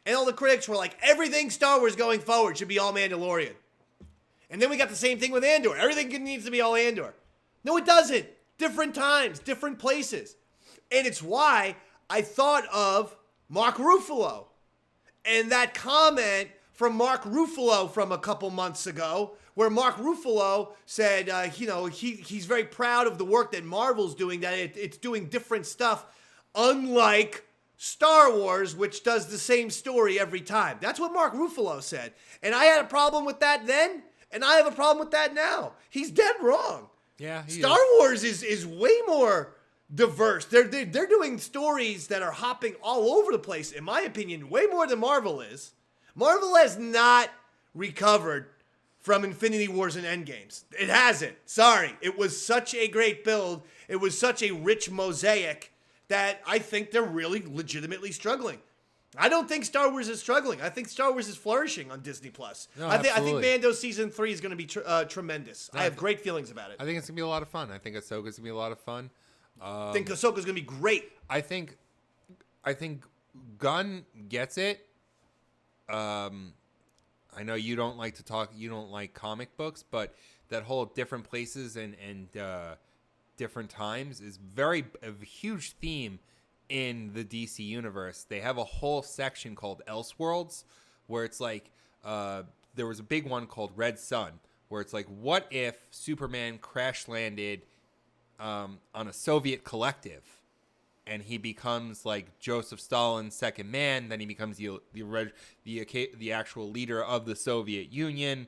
And all the critics were like, everything Star Wars going forward should be all Mandalorian. And then we got the same thing with Andor. Everything needs to be all Andor. No, it doesn't. Different times, different places. And it's why I thought of Mark Ruffalo. And that comment from Mark Ruffalo from a couple months ago, where Mark Ruffalo said, he's very proud of the work that Marvel's doing, that it's doing different stuff, unlike Star Wars, which does the same story every time. That's what Mark Ruffalo said. And I had a problem with that then, and I have a problem with that now. He's dead wrong. Yeah, Star Wars is way more diverse. They're doing stories that are hopping all over the place, in my opinion, way more than Marvel is. Marvel has not recovered from Infinity Wars and Endgames. It hasn't. Sorry. It was such a great build. It was such a rich mosaic that I think they're really legitimately struggling. I don't think Star Wars is struggling. I think Star Wars is flourishing on Disney+. No, I think Mando Season 3 is going to be tremendous. I have great feelings about it. I think it's going to be a lot of fun. I think Ahsoka's going to be a lot of fun. I think Ahsoka's going to be great. I think Gunn gets it. I know you don't like to talk, you don't like comic books, but that whole different places and different times is a huge theme in the DC universe. They have a whole section called Elseworlds, where it's like, there was a big one called Red Sun, where it's like, what if Superman crash landed on a Soviet collective? And he becomes like Joseph Stalin's second man. Then he becomes the actual leader of the Soviet Union.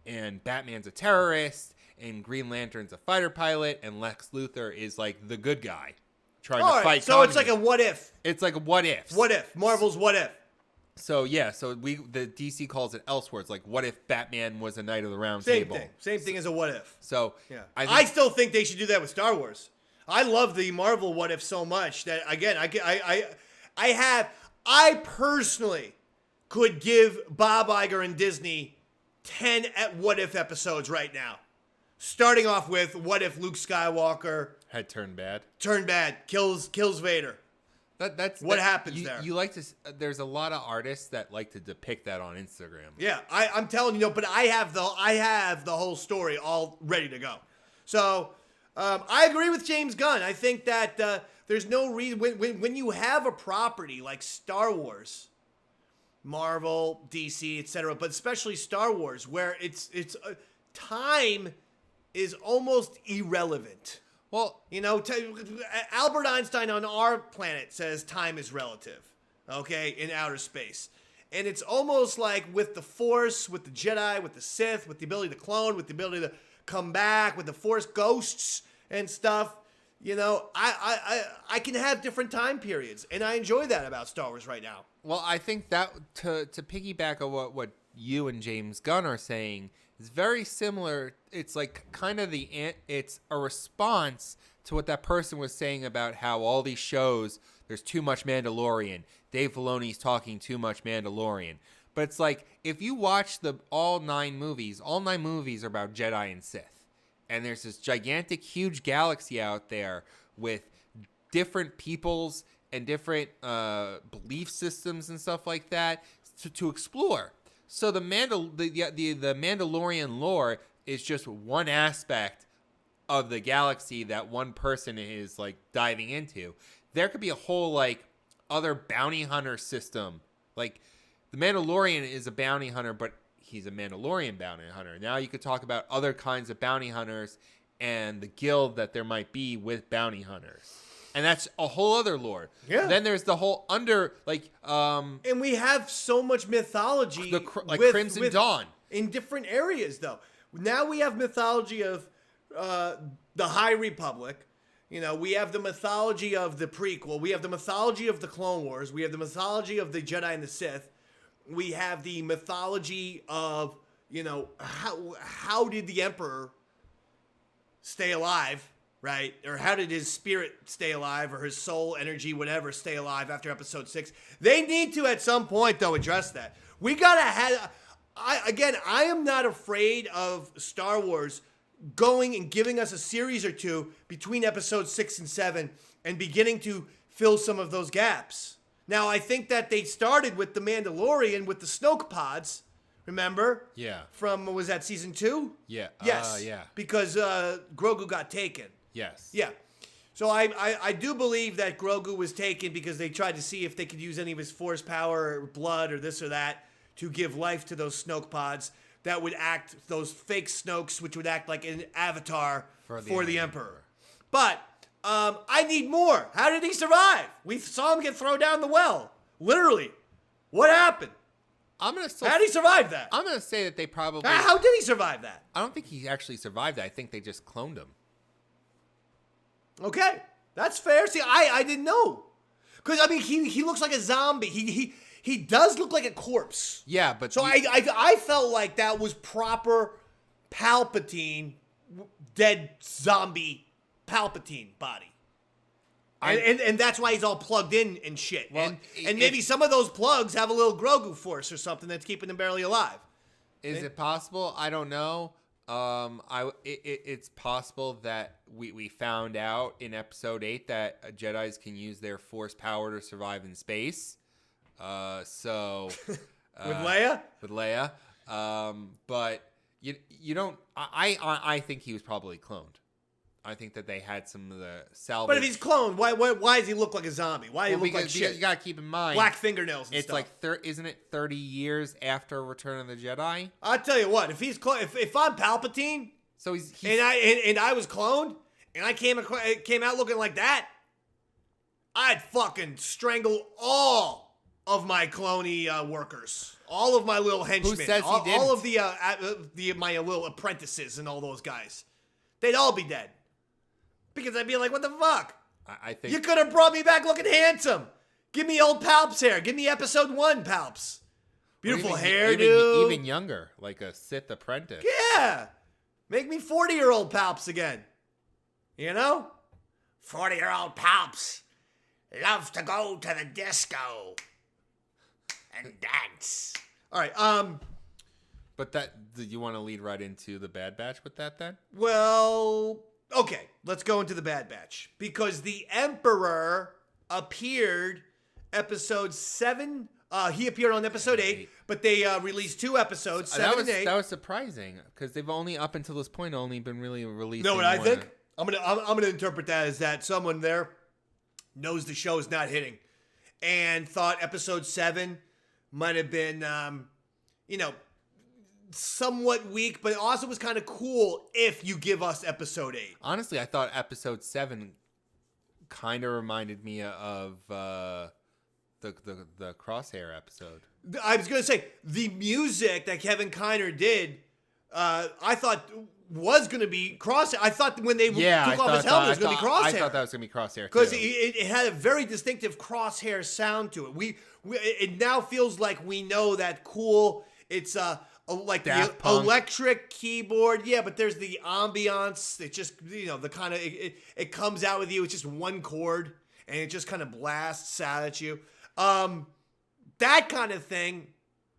And Batman's a terrorist. And Green Lantern's a fighter pilot. And Lex Luthor is like the good guy trying to fight. So it's like a what if. It's like a what if. What if. Marvel's what if. So yeah, the DC calls it Elseworlds. Like, what if Batman was a Knight of the Round Table? Same thing as a what if. So yeah, I still think they should do that with Star Wars. I love the Marvel what if so much that, again, I personally could give Bob Iger and Disney 10 what if episodes right now. Starting off with what if Luke Skywalker had turned bad, kills Vader. That's what happens there. You like to. There's a lot of artists that like to depict that on Instagram. Yeah, I'm telling you, but I have the whole story all ready to go. So I agree with James Gunn. I think that there's no reason when you have a property like Star Wars, Marvel, DC, etc., but especially Star Wars, where it's time is almost irrelevant. Well, Albert Einstein on our planet says time is relative, okay, in outer space. And it's almost like with the Force, with the Jedi, with the Sith, with the ability to clone, with the ability to come back, with the Force ghosts and stuff, I can have different time periods, and I enjoy that about Star Wars right now. Well, I think that to piggyback on what you and James Gunn are saying is very similar. It's like kind of it's a response to what that person was saying about how all these shows, there's too much Mandalorian. Dave Filoni's talking too much Mandalorian. But it's like, if you watch all nine movies are about Jedi and Sith. And there's this gigantic, huge galaxy out there with different peoples and different belief systems and stuff like that to explore. So the Mandalorian lore is just one aspect of the galaxy that one person is like diving into. There could be a whole like other bounty hunter system. Like the Mandalorian is a bounty hunter, but he's a Mandalorian bounty hunter. Now you could talk about other kinds of bounty hunters and the guild that there might be with bounty hunters. And that's a whole other lore. Yeah. Then there's the whole and we have so much mythology Crimson Dawn. In different areas, though. Now we have mythology of the High Republic. We have the mythology of the prequel. We have the mythology of the Clone Wars. We have the mythology of the Jedi and the Sith. We have the mythology of, how did the Emperor stay alive, right? Or how did his spirit stay alive, or his soul, energy, whatever, stay alive after episode 6? They need to, at some point, though, address that. We gotta have... I am not afraid of Star Wars going and giving us a series or two between episodes 6 and 7 and beginning to fill some of those gaps. Now, I think that they started with The Mandalorian with the Snoke pods, remember? Yeah. From, was that season 2? Yeah. Yes. Yeah. Because Grogu got taken. Yes. Yeah. So I do believe that Grogu was taken because they tried to see if they could use any of his Force power or blood or this or that to give life to those Snoke pods that would act, those fake Snokes, which would act like an avatar for the Emperor. But I need more. How did he survive? We saw him get thrown down the well. Literally. What happened? How did he survive that? I'm going to say that they probably... How did he survive that? I don't think he actually survived that. I think they just cloned him. Okay. That's fair. See, I didn't know. Because, he looks like a zombie. He does look like a corpse. Yeah, but... So I felt like that was proper Palpatine, dead zombie Palpatine body. And that's why he's all plugged in and shit. Well, and maybe some of those plugs have a little Grogu force or something that's keeping him barely alive. Is it possible? I don't know. It's possible that we found out in episode 8 that Jedis can use their Force power to survive in space. With Leia? With Leia. But you don't... I think he was probably cloned. I think that they had some of the salvage. But if he's cloned, why does he look like a zombie? Why does he look like shit? You gotta keep in mind, black fingernails and it's stuff. Like isn't it 30 years after Return of the Jedi? I'll tell you what, if he's if I'm Palpatine, so he's and I was cloned, and I came out looking like that, I'd fucking strangle all of my cloney workers, all of my little henchmen, Who says he didn't? All of my little apprentices and all those guys, they'd all be dead. Because I'd be like, what the fuck? I think... You could have brought me back looking handsome. Give me old Palps hair. Give me episode 1 Palps. Beautiful hairdo. Even younger, like a Sith apprentice. Yeah. Make me 40-year-old Palps again. 40-year-old Palps love to go to the disco and dance. All right. But do you want to lead right into the Bad Batch with that then? Well... Okay, let's go into the Bad Batch. Because the Emperor appeared episode 7. He appeared on episode 8, but they released 2 episodes, 7 and 8. That was surprising, because they've only, up until this point, only been really releasing know what I think? I'm gonna interpret that as that someone there knows the show is not hitting, and thought episode 7 might have been, somewhat weak, but it also was kind of cool if you give us episode 8. Honestly, I thought episode 7 kind of reminded me of the Crosshair episode. I was gonna say the music that Kevin Kiner did, I thought was gonna be Crosshair. I thought when they took off his helmet, it was gonna be Crosshair. I thought that was gonna be Crosshair because too. it had a very distinctive Crosshair sound to it. It now feels like we know that cool. It's like Daft the Punk. electric keyboard, but there's the ambiance. It just the kind of it comes out with you. It's just one chord and it just kind of blasts out at you. That kind of thing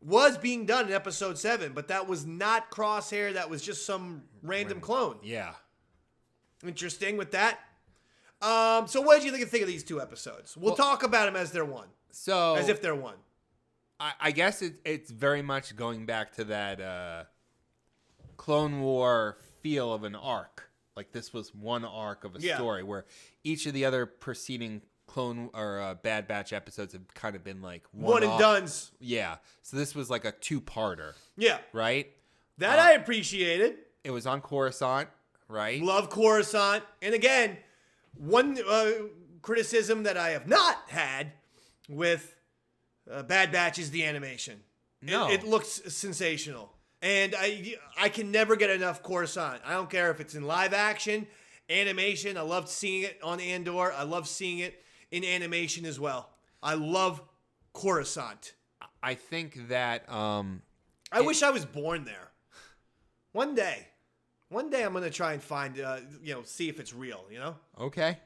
was being done in episode 7, but that was not Crosshair. That was just some random clone. Yeah. Interesting with that. So what did you think of these 2 episodes? We'll talk about them as they're one. So As if they're one. I guess it's very much going back to that Clone War feel of an arc. Like this was one arc of a story where each of the other preceding Clone or Bad Batch episodes have kind of been like one and dones. Yeah. So this was like a 2-parter. Yeah. Right? That I appreciated. It was on Coruscant, right? Love Coruscant. And again, one criticism that I have not had with Bad Batch is the animation. No. It looks sensational. And I can never get enough Coruscant. I don't care if it's in live action, animation. I loved seeing it on Andor. I love seeing it in animation as well. I love Coruscant. I think that I wish I was born there. One day I'm going to try and find, see if it's real, Okay.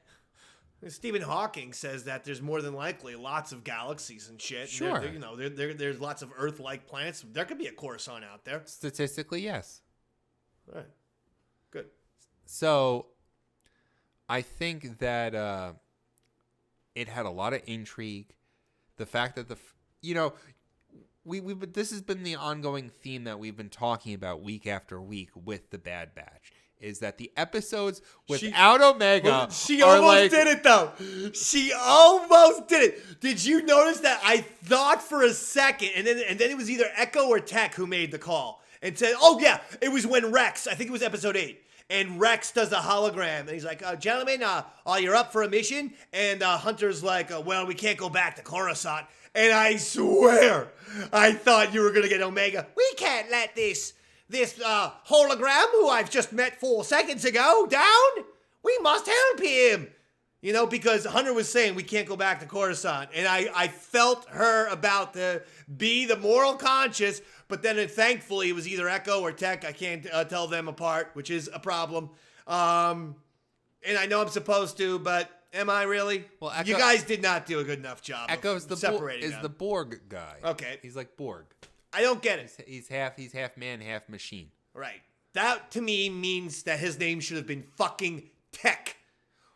Stephen Hawking says that there's more than likely lots of galaxies and shit. Sure. There's lots of Earth-like planets. There could be a Coruscant out there. Statistically, yes. All right. Good. So, I think that it had a lot of intrigue. The fact that this has been the ongoing theme that we've been talking about week after week with the Bad Batch. Is that the episodes without Omega? She almost did it, though. She almost did it. Did you notice that? I thought for a second, and then it was either Echo or Tech who made the call and said, "Oh yeah, it was when Rex. I think it was episode 8." And Rex does a hologram, and he's like, "Gentlemen, you're up for a mission." And Hunter's like, "Well, we can't go back to Coruscant." And I swear, I thought you were gonna get Omega. We can't let this hologram, who I've just met 4 seconds ago, down. We must help him. Because Hunter was saying we can't go back to Coruscant. And I felt her about to be the moral conscious, but then thankfully it was either Echo or Tech. I can't tell them apart, which is a problem. And I know I'm supposed to, but am I really? Well, Echo, you guys did not do a good enough job Echo's of the separating them. the Borg guy. Okay. He's like Borg. I don't get it. He's half man, half machine. Right. That to me means that his name should have been fucking Tech.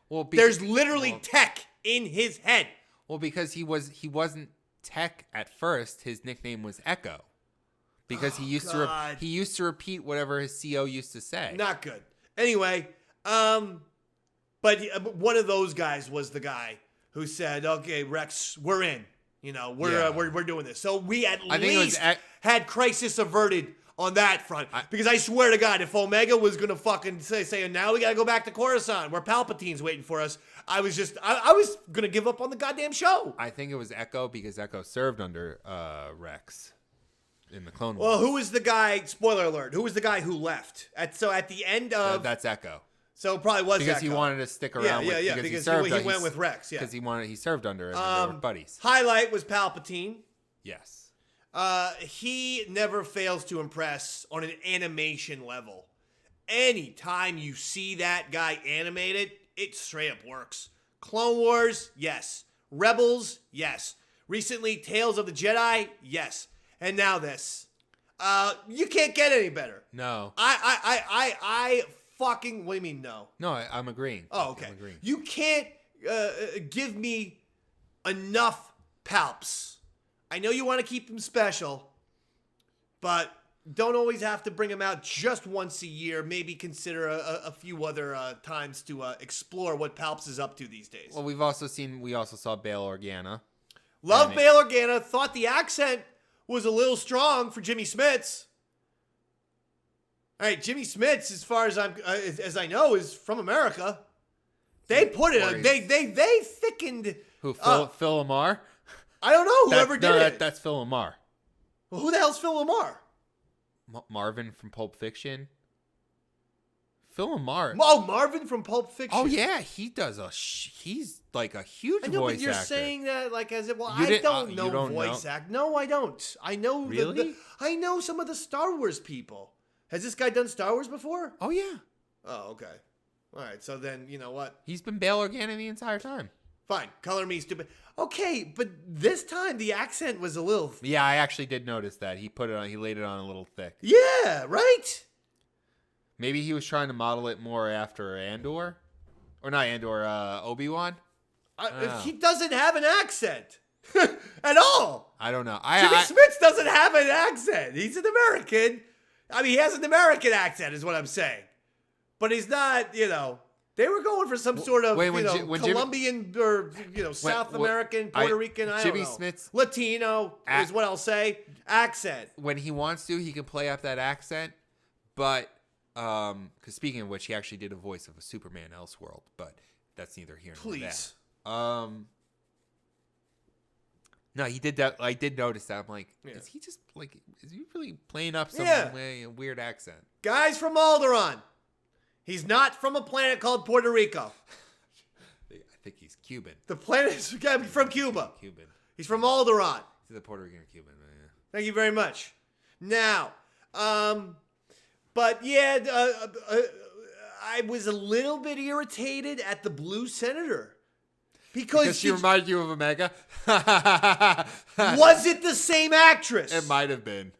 Well, there's literally Tech in his head. Well, because he wasn't Tech at first. His nickname was Echo. Because he used to repeat whatever his CO used to say. Not good. Anyway, but one of those guys was the guy who said, "Okay, Rex, we're in. We're doing this." So we at least had crisis averted on that front. Because I swear to God, if Omega was gonna fucking say, "Now we gotta go back to Coruscant, where Palpatine's waiting for us," I was gonna give up on the goddamn show. I think it was Echo because Echo served under Rex in the Clone Wars. Well, who was the guy? Spoiler alert! Who was the guy who left? At the end of that's Echo. So it probably was because Echo. he wanted to stick around. Because he went with Rex. Yeah, because he served under him. And they were buddies. Highlight was Palpatine. Yes. He never fails to impress on an animation level. Anytime you see that guy animated, it straight up works. Clone Wars, yes. Rebels, yes. Recently, Tales of the Jedi, yes. And now this. You can't get any better. No. I fucking, what do you mean no? No, I'm agreeing. Oh, okay. I'm agreeing. You can't give me enough Palps. I know you want to keep them special, but don't always have to bring him out just once a year. Maybe consider a few other times to explore what Palps is up to these days. Well, we also saw Bail Organa. Love Bail Organa. Thought the accent was a little strong for Jimmy Smits. All right, Jimmy Smits, as far as as I know, is from America. They put it. They thickened. Who? Phil Lamar? I don't know. Whoever did it. That's Phil Lamar. Well, who the hell's Phil Lamar? Marvin from Pulp Fiction. Phil Lamar. Oh, Marvin from Pulp Fiction. Oh yeah, he does he's like a huge voice actor. But you're saying that like as if I don't know voice act. No, I don't. I know really. I know some of the Star Wars people. Has this guy done Star Wars before? Oh yeah. Oh okay. All right. So then you know what? He's been Bail Organa the entire time. Fine. Color me stupid. Okay, but this time the accent was a little. Yeah, I actually did notice that. He put it on. He laid it on a little thick. Yeah. Right. Maybe he was trying to model it more after Andor, or not Andor. Obi-Wan. He doesn't have an accent at all. I don't know. Jimmy Smits doesn't have an accent. He's an American. I mean, he has an American accent, is what I'm saying. But he's not. You know, they were going for some sort of Colombian or South American, Puerto Rican. I don't know. Smits Latino is what I'll say. Accent. When he wants to, he can play up that accent, but. Because speaking of which, he actually did a voice of a Superman Elseworld, but that's neither here nor there. No, he did that. I did notice that. I'm like, is he really playing up some way, a weird accent? Guy's from Alderaan. He's not from a planet called Puerto Rico. I think he's Cuban. The planet's from Cuba. Cuban. He's from Alderaan. He's a Puerto Rican or Cuban. Yeah. Thank you very much. Now, but yeah, I was a little bit irritated at the Blue Senator. Because she reminded you of Omega? Was it the same actress? It might have been.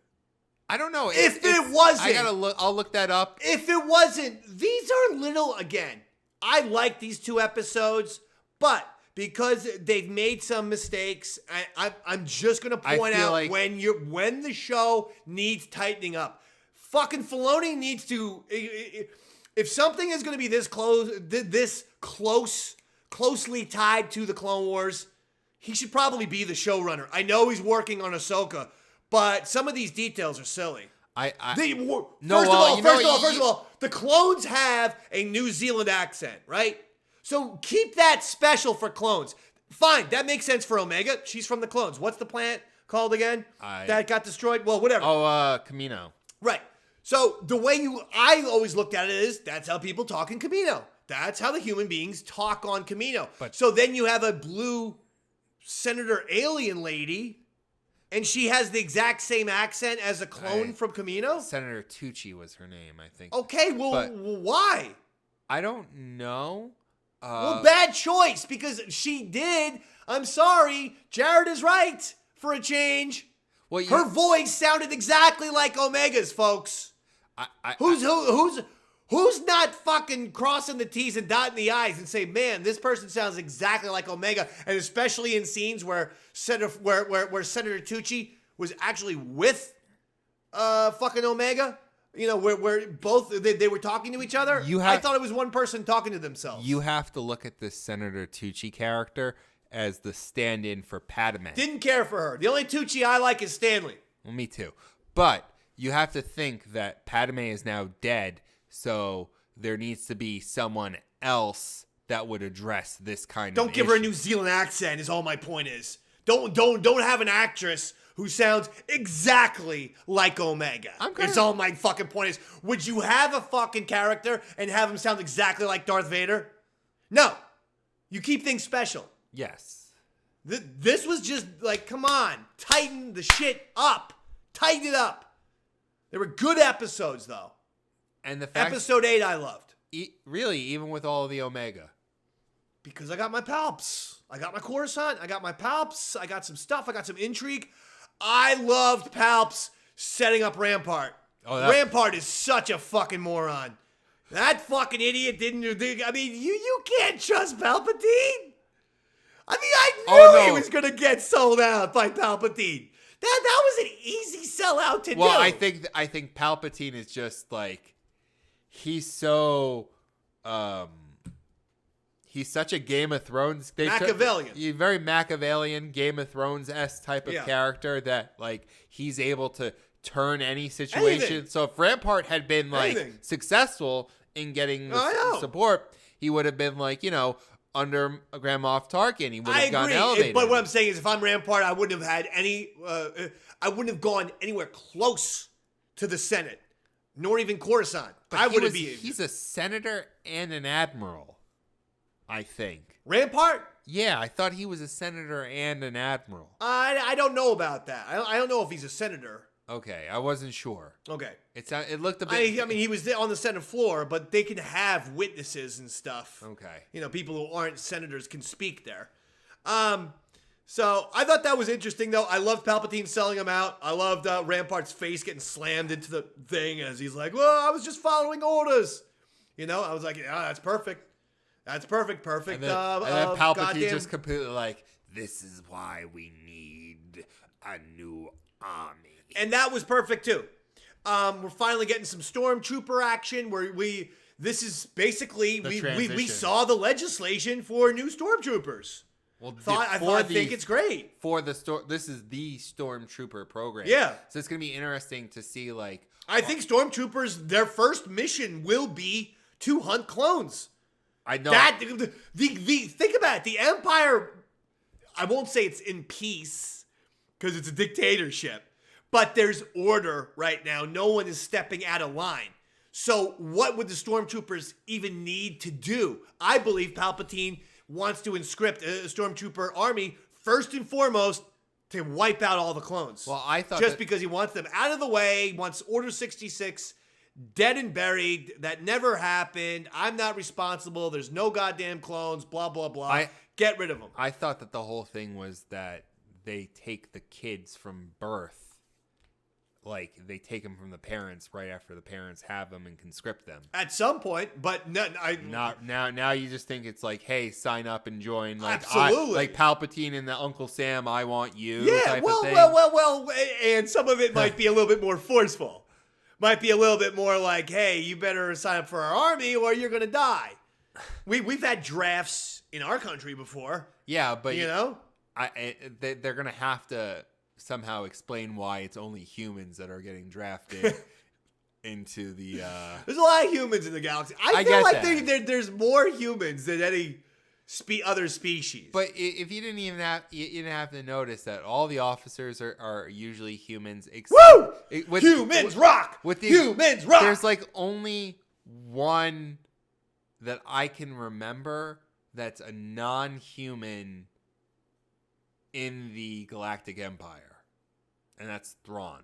I don't know. If it wasn't. I'll look that up. If it wasn't, these are little, again, I like these 2 episodes, but because they've made some mistakes, I'm just going to point out like when the show needs tightening up. Fucking Filoni needs to. If something is going to be this closely tied to the Clone Wars, he should probably be the showrunner. I know he's working on Ahsoka, but some of these details are silly. First of all, the clones have a New Zealand accent, right? So keep that special for clones. Fine, that makes sense for Omega. She's from the clones. What's the planet called again? That got destroyed? Well, whatever. Kamino. Right. So the way I always looked at it is that's how people talk in Kamino. That's how the human beings talk on Kamino. So then you have a blue senator alien lady, and she has the exact same accent as a clone from Kamino? Senator Tucci was her name, I think. Okay, well, why? I don't know. Well, bad choice, because she did. I'm sorry. Jared is right for a change. Well, her voice sounded exactly like Omega's, folks. Who's not fucking crossing the T's and dotting the I's and say, man, this person sounds exactly like Omega, and especially in scenes where Senator Tucci was actually with fucking Omega, where both they were talking to each other. I thought it was one person talking to themselves. You have to look at this Senator Tucci character as the stand-in for Padme. Didn't care for her. The only Tucci I like is Stanley. Well, me too. But you have to think that Padme is now dead, so there needs to be someone else that would address this kind of Don't give her a New Zealand accent is all my point is. Don't have an actress who sounds exactly like Omega. It's all my fucking point is. Would you have a fucking character and have him sound exactly like Darth Vader? No. You keep things special. Yes. This was just like, come on, tighten the shit up. Tighten it up. There were good episodes, though. And the fact Episode 8 I loved. Really, even with all of the Omega. Because I got my Palps. I got my Coruscant. I got my Palps. I got some stuff. I got some intrigue. I loved Palps setting up Rampart. Rampart is such a fucking moron. That fucking idiot didn't do. I mean, you can't trust Palpatine. I mean, I knew he was going to get sold out by Palpatine. That was an easy sellout to do. Well, I think Palpatine is just like he's so he's such a Game of Thrones Machiavellian. He's very Machiavellian, Game of Thrones-esque type of character that like he's able to turn any situation. Anything. So if Rampart had been like successful in getting the support, he would have been like, under Grand Moff Tarkin, he would have gotten elevated. But what I'm saying is, if I'm Rampart, I wouldn't have had any. I wouldn't have gone anywhere close to the Senate, nor even Coruscant. But he's a senator and an admiral, I think. Rampart? Yeah, I thought he was a senator and an admiral. I don't know about that. I don't know if he's a senator. Okay, I wasn't sure. Okay. It looked a bit... I mean, he was on the Senate floor, but they can have witnesses and stuff. Okay. People who aren't senators can speak there. So I thought that was interesting, though. I loved Palpatine selling him out. I loved Rampart's face getting slammed into the thing as he's like, well, I was just following orders. I was like, yeah, that's perfect. That's perfect. And then Palpatine just completely like, this is why we need a new army. And that was perfect, too. We're finally getting some Stormtrooper action where this is basically, we saw the legislation for new Stormtroopers. Well, I think it's great. This is the Stormtrooper program. Yeah. So it's going to be interesting to see, like... I think Stormtroopers, their first mission will be to hunt clones. I know. Think about it. The Empire, I won't say it's in peace because it's a dictatorship, but there's order right now. No one is stepping out of line. So what would the Stormtroopers even need to do? I believe Palpatine wants to inscript a Stormtrooper army first and foremost to wipe out all the clones. Well, I thought because he wants them out of the way, wants Order 66 dead and buried. That never happened. I'm not responsible. There's no goddamn clones, blah, blah, blah. Get rid of them. I thought that the whole thing was that they take the kids from birth. Like, they take them from the parents right after the parents have them and conscript them. At some point, but now you just think it's like, hey, sign up and join. Like, absolutely. Like Palpatine and the Uncle Sam, I want you. Yeah, type well, of thing. well, and some of it might be a little bit more forceful. Might be a little bit more like, hey, you better sign up for our army or you're going to die. We've had drafts in our country before. Yeah, but they're going to have to somehow explain why it's only humans that are getting drafted into the... There's a lot of humans in the galaxy. I feel like there's more humans than any other species. But if you didn't even have to notice that all the officers are usually humans. Woo! Humans rock! Humans rock! There's like only one that I can remember that's a non-human in the Galactic Empire. And that's Thrawn.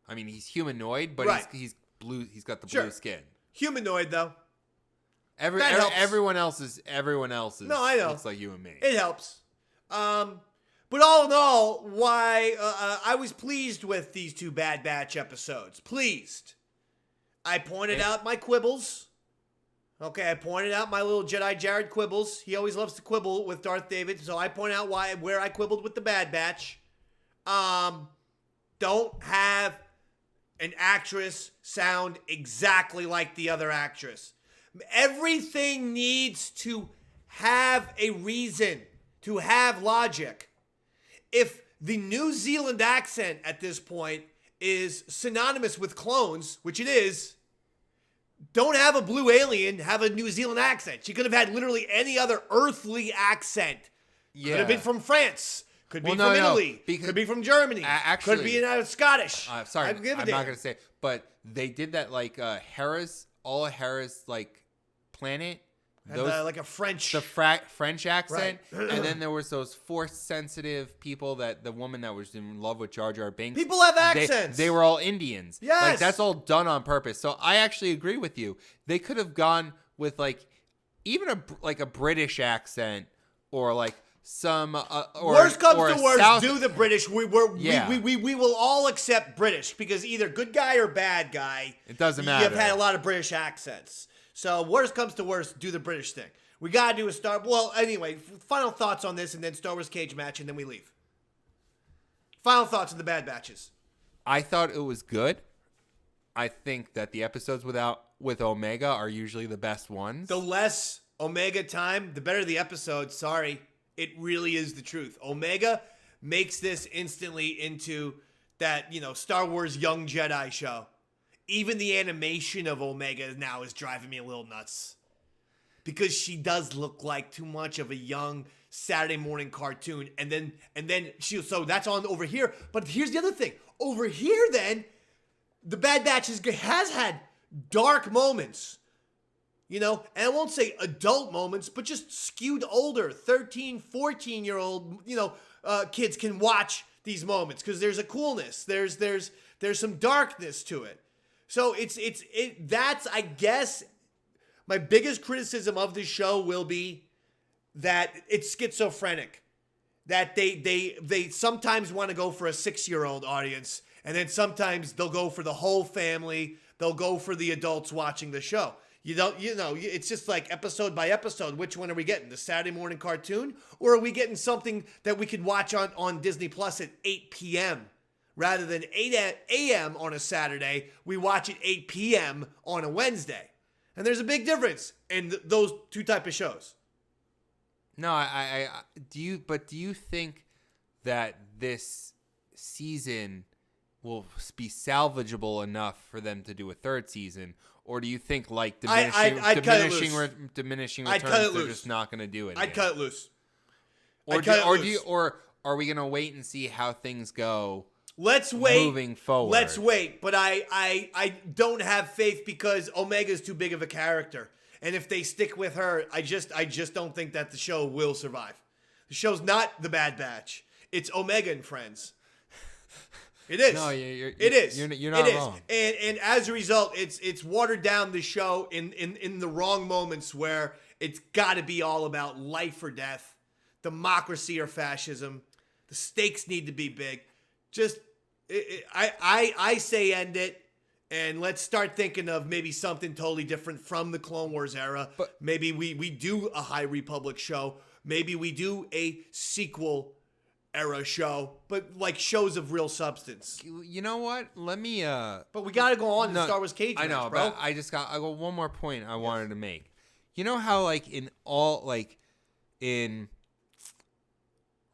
I mean, he's humanoid, but he's blue. He's got the blue skin. Humanoid, though. Everyone else is. No, I know. Looks like you and me. It helps. But all in all, I was pleased with these two Bad Batch episodes. Pleased. I pointed out my quibbles. Okay, I pointed out my little Jedi Jared quibbles. He always loves to quibble with Darth David, so I point out where I quibbled with the Bad Batch. Don't have an actress sound exactly like the other actress. Everything needs to have a reason, to have logic. If the New Zealand accent at this point is synonymous with clones, which it is, don't have a blue alien have a New Zealand accent. She could have had literally any other earthly accent. Yeah. Could have been from France. Could be from Italy. Could be from Germany. Actually, could be Scottish. Sorry, I'm not going to say it, but they did that like all of Hera's like planet. Like a French. The French accent. Right. And then there was those Force-sensitive people, that the woman that was in love with Jar Jar Binks. People have accents. They were all Indians. Yes. Like, that's all done on purpose. So I actually agree with you. They could have gone with like even a British accent or like some worst comes to worst, South... do the British. We will all accept British because either good guy or bad guy. It doesn't matter. You've had a lot of British accents. So worst comes to worst, do the British thing. We gotta do a well, anyway, final thoughts on this and then Star Wars cage match and then we leave. Final thoughts on the Bad Batches. I thought it was good. I think that the episodes with Omega are usually the best ones. The less Omega time, the better the episode. Sorry. It really is the truth. Omega makes this instantly into that, Star Wars Young Jedi show. Even the animation of Omega now is driving me a little nuts. Because she does look like too much of a young Saturday morning cartoon. And then so that's on over here. But here's the other thing. Over here then, the Bad Batch has had dark moments. And I won't say adult moments, but just skewed older, 13, 14-year-old, kids can watch these moments because there's a coolness. There's some darkness to it. So that's, I guess, my biggest criticism of this show will be that it's schizophrenic. That they sometimes want to go for a 6-year-old audience, and then sometimes they'll go for the whole family. They'll go for the adults watching the show. It's just like episode by episode. Which one are we getting? The Saturday morning cartoon? Or are we getting something that we could watch on Disney Plus at 8 p.m. rather than 8 a.m. on a Saturday? We watch at 8 p.m. on a Wednesday. And there's a big difference in those two type of shows. No, do you think that this season will be salvageable enough for them to do a third season? Or do you think like diminishing returns, they're just not going to do it? I'd cut it loose. Or are we going to wait and see how things go? Let's wait. Moving forward. Let's wait. But I don't have faith because Omega's too big of a character. And if they stick with her, I just don't think that the show will survive. The show's not the Bad Batch. It's Omega and Friends. It is. No, it is. You're not wrong. And as a result, it's watered down the show in the wrong moments where it's got to be all about life or death, democracy or fascism. The stakes need to be big. I say end it. And let's start thinking of maybe something totally different from the Clone Wars era. But maybe we do a High Republic show. Maybe we do a sequel era show, but like shows of real substance. You know what? Let me But we got to go on to Star Wars Cage match, I know, bro. but I got one more point I wanted to make. You know how in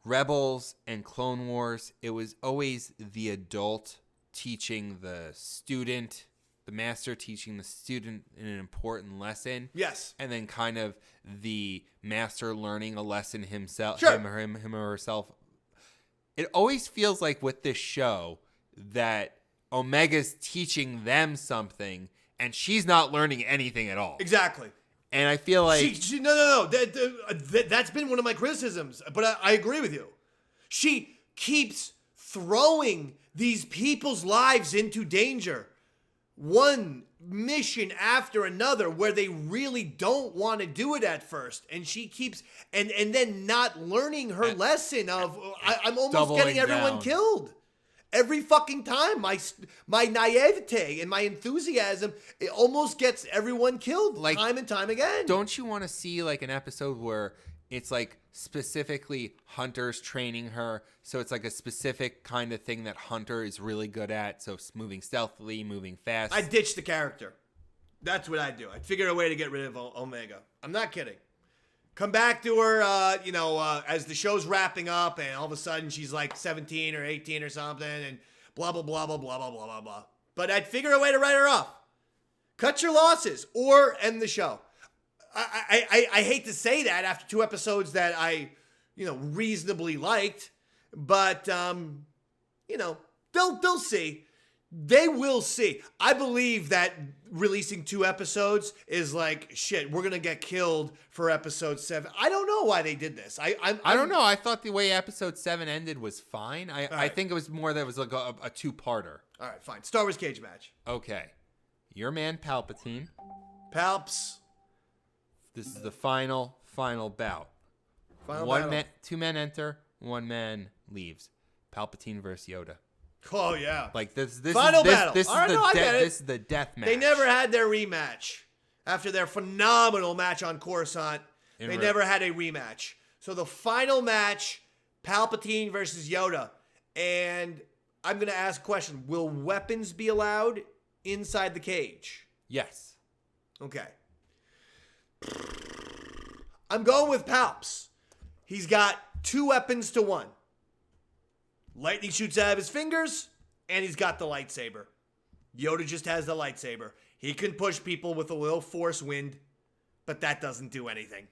Rebels and Clone Wars, it was always the adult teaching the student, the master teaching the student an important lesson. Yes. And then kind of the master learning a lesson himself, sure. him or herself. It always feels like with this show that Omega's teaching them something and she's not learning anything at all. Exactly. And I feel like... No. That's been one of my criticisms, but I agree with you. She keeps throwing these people's lives into danger. One mission after another where they really don't want to do it at first. And she keeps... And then not learning her lesson of... I'm almost getting everyone killed. Every fucking time. My naivete and my enthusiasm, it almost gets everyone killed time and time again. Don't you want to see like an episode where it's like specifically Hunter's training her, so it's like a specific kind of thing that Hunter is really good at, so moving stealthily, moving fast. I'd ditch the character. That's what I'd do. I'd figure a way to get rid of Omega. I'm not kidding. Come back to her, as the show's wrapping up, and all of a sudden she's like 17 or 18 or something, and blah, blah, blah, blah, blah, blah, blah, blah, blah. But I'd figure a way to write her off. Cut your losses or end the show. I hate to say that after 2 episodes that I, reasonably liked, but, they'll see. They will see. I believe that releasing 2 episodes is like, shit, we're going to get killed for episode 7. I don't know why they did this. I don't know. I thought the way episode 7 ended was fine. I think it was more that it was like a 2-parter. All right, fine. Star Wars Cage match. Okay. Your man, Palpatine. Palps. This is the final bout. Battle. 2 men enter, 1 man leaves. Palpatine versus Yoda. Oh yeah. Like this final is battle. This is the death match. They never had their rematch after their phenomenal match on Coruscant. They never had a rematch. So the final match, Palpatine versus Yoda. And I'm going to ask a question. Will weapons be allowed inside the cage? Yes. Okay. I'm going with Palps. He's got 2 weapons to 1. Lightning shoots out of his fingers, and he's got the lightsaber. Yoda just has the lightsaber. He can push people with a little force wind, but that doesn't do anything.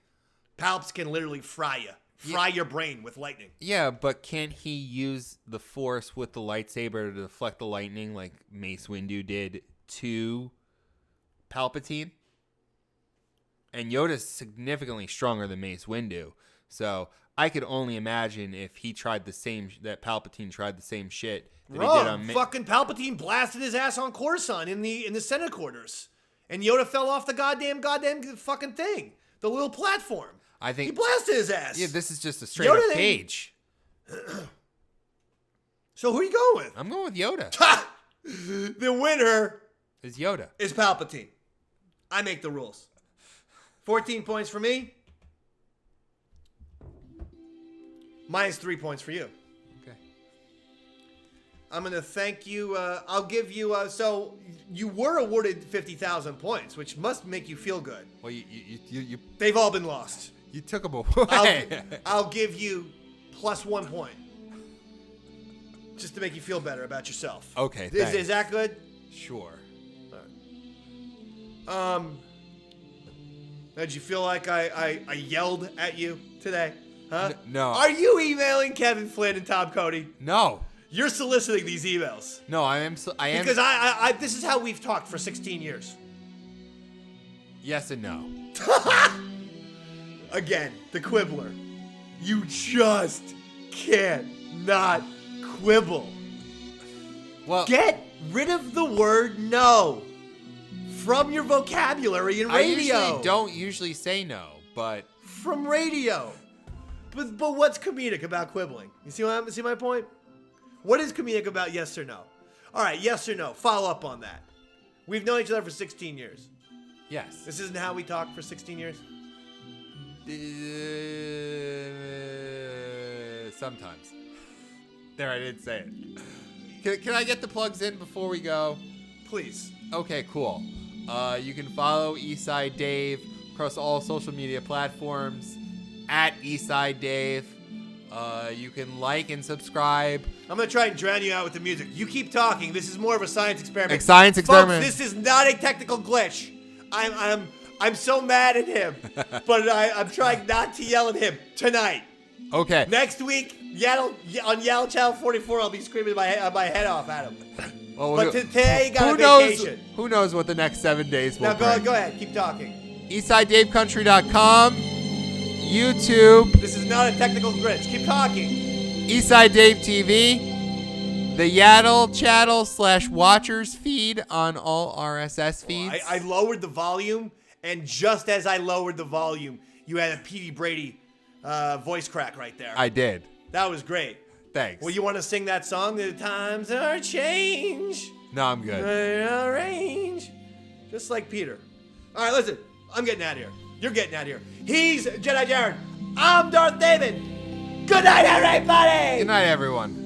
Palps can literally fry you. Fry your brain with lightning. Yeah, but can't he use the force with the lightsaber to deflect the lightning like Mace Windu did to Palpatine? And Yoda's significantly stronger than Mace Windu. So I could only imagine if he tried that Palpatine tried the same shit that he did on fucking Palpatine blasted his ass on Coruscant in the Senate quarters. And Yoda fell off the goddamn fucking thing. The little platform. I think he blasted his ass. Yeah, this is just a straight up cage. So who are you going with? I'm going with Yoda. The winner is Yoda. Is Palpatine. I make the rules. 14 points for me. Minus 3 points for you. Okay. I'm going to thank you. I'll give you, so you were awarded 50,000 points, which must make you feel good. Well, you they've all been lost. You took them away. I'll give you plus 1 point. Just to make you feel better about yourself. Okay, is that good? Sure. All right. Did you feel like I yelled at you today? Huh? No. Are you emailing Kevin Flynn and Tom Cody? No. You're soliciting these emails. No, I am. Because I this is how we've talked for 16 years. Yes and no. Again, the quibbler. You just can't not quibble. Well, get rid of the word no from your vocabulary in radio. I don't usually say no, but from radio. But what's comedic about quibbling? You see my point? What is comedic about yes or no? All right, yes or no. Follow up on that. We've known each other for 16 years. Yes. This isn't how we talked for 16 years? Sometimes. There, I didn't say it. Can I get the plugs in before we go? Please. Okay, cool. You can follow Eastside Dave across all social media platforms at Eastside Dave. You can like and subscribe. I'm going to try and drown you out with the music. You keep talking. This is more of a science experiment. Science experiment. Folks, this is not a technical glitch. I'm so mad at him, but I'm trying not to yell at him tonight. Okay. Next week, on Yaddle Chattle 44, I'll be screaming my head off at him. Well, but today, got a vacation. Who knows what the next 7 days will Now bring. go ahead. Keep talking. EastsideDaveCountry.com. YouTube. This is not a technical glitch. Keep talking. Eastside Dave TV. The Yaddle Chattle /Watchers feed on all RSS feeds. Well, I lowered the volume, and just as I lowered the volume, you had a P.D. Brady voice crack right there. I did. That was great. Thanks. Well, you want to sing that song? The times are change. No, I'm good. Arrange. Just like Peter. All right, listen. I'm getting out of here. You're getting out of here. He's Jedi Jared. I'm Darth David. Good night, everybody. Good night, everyone.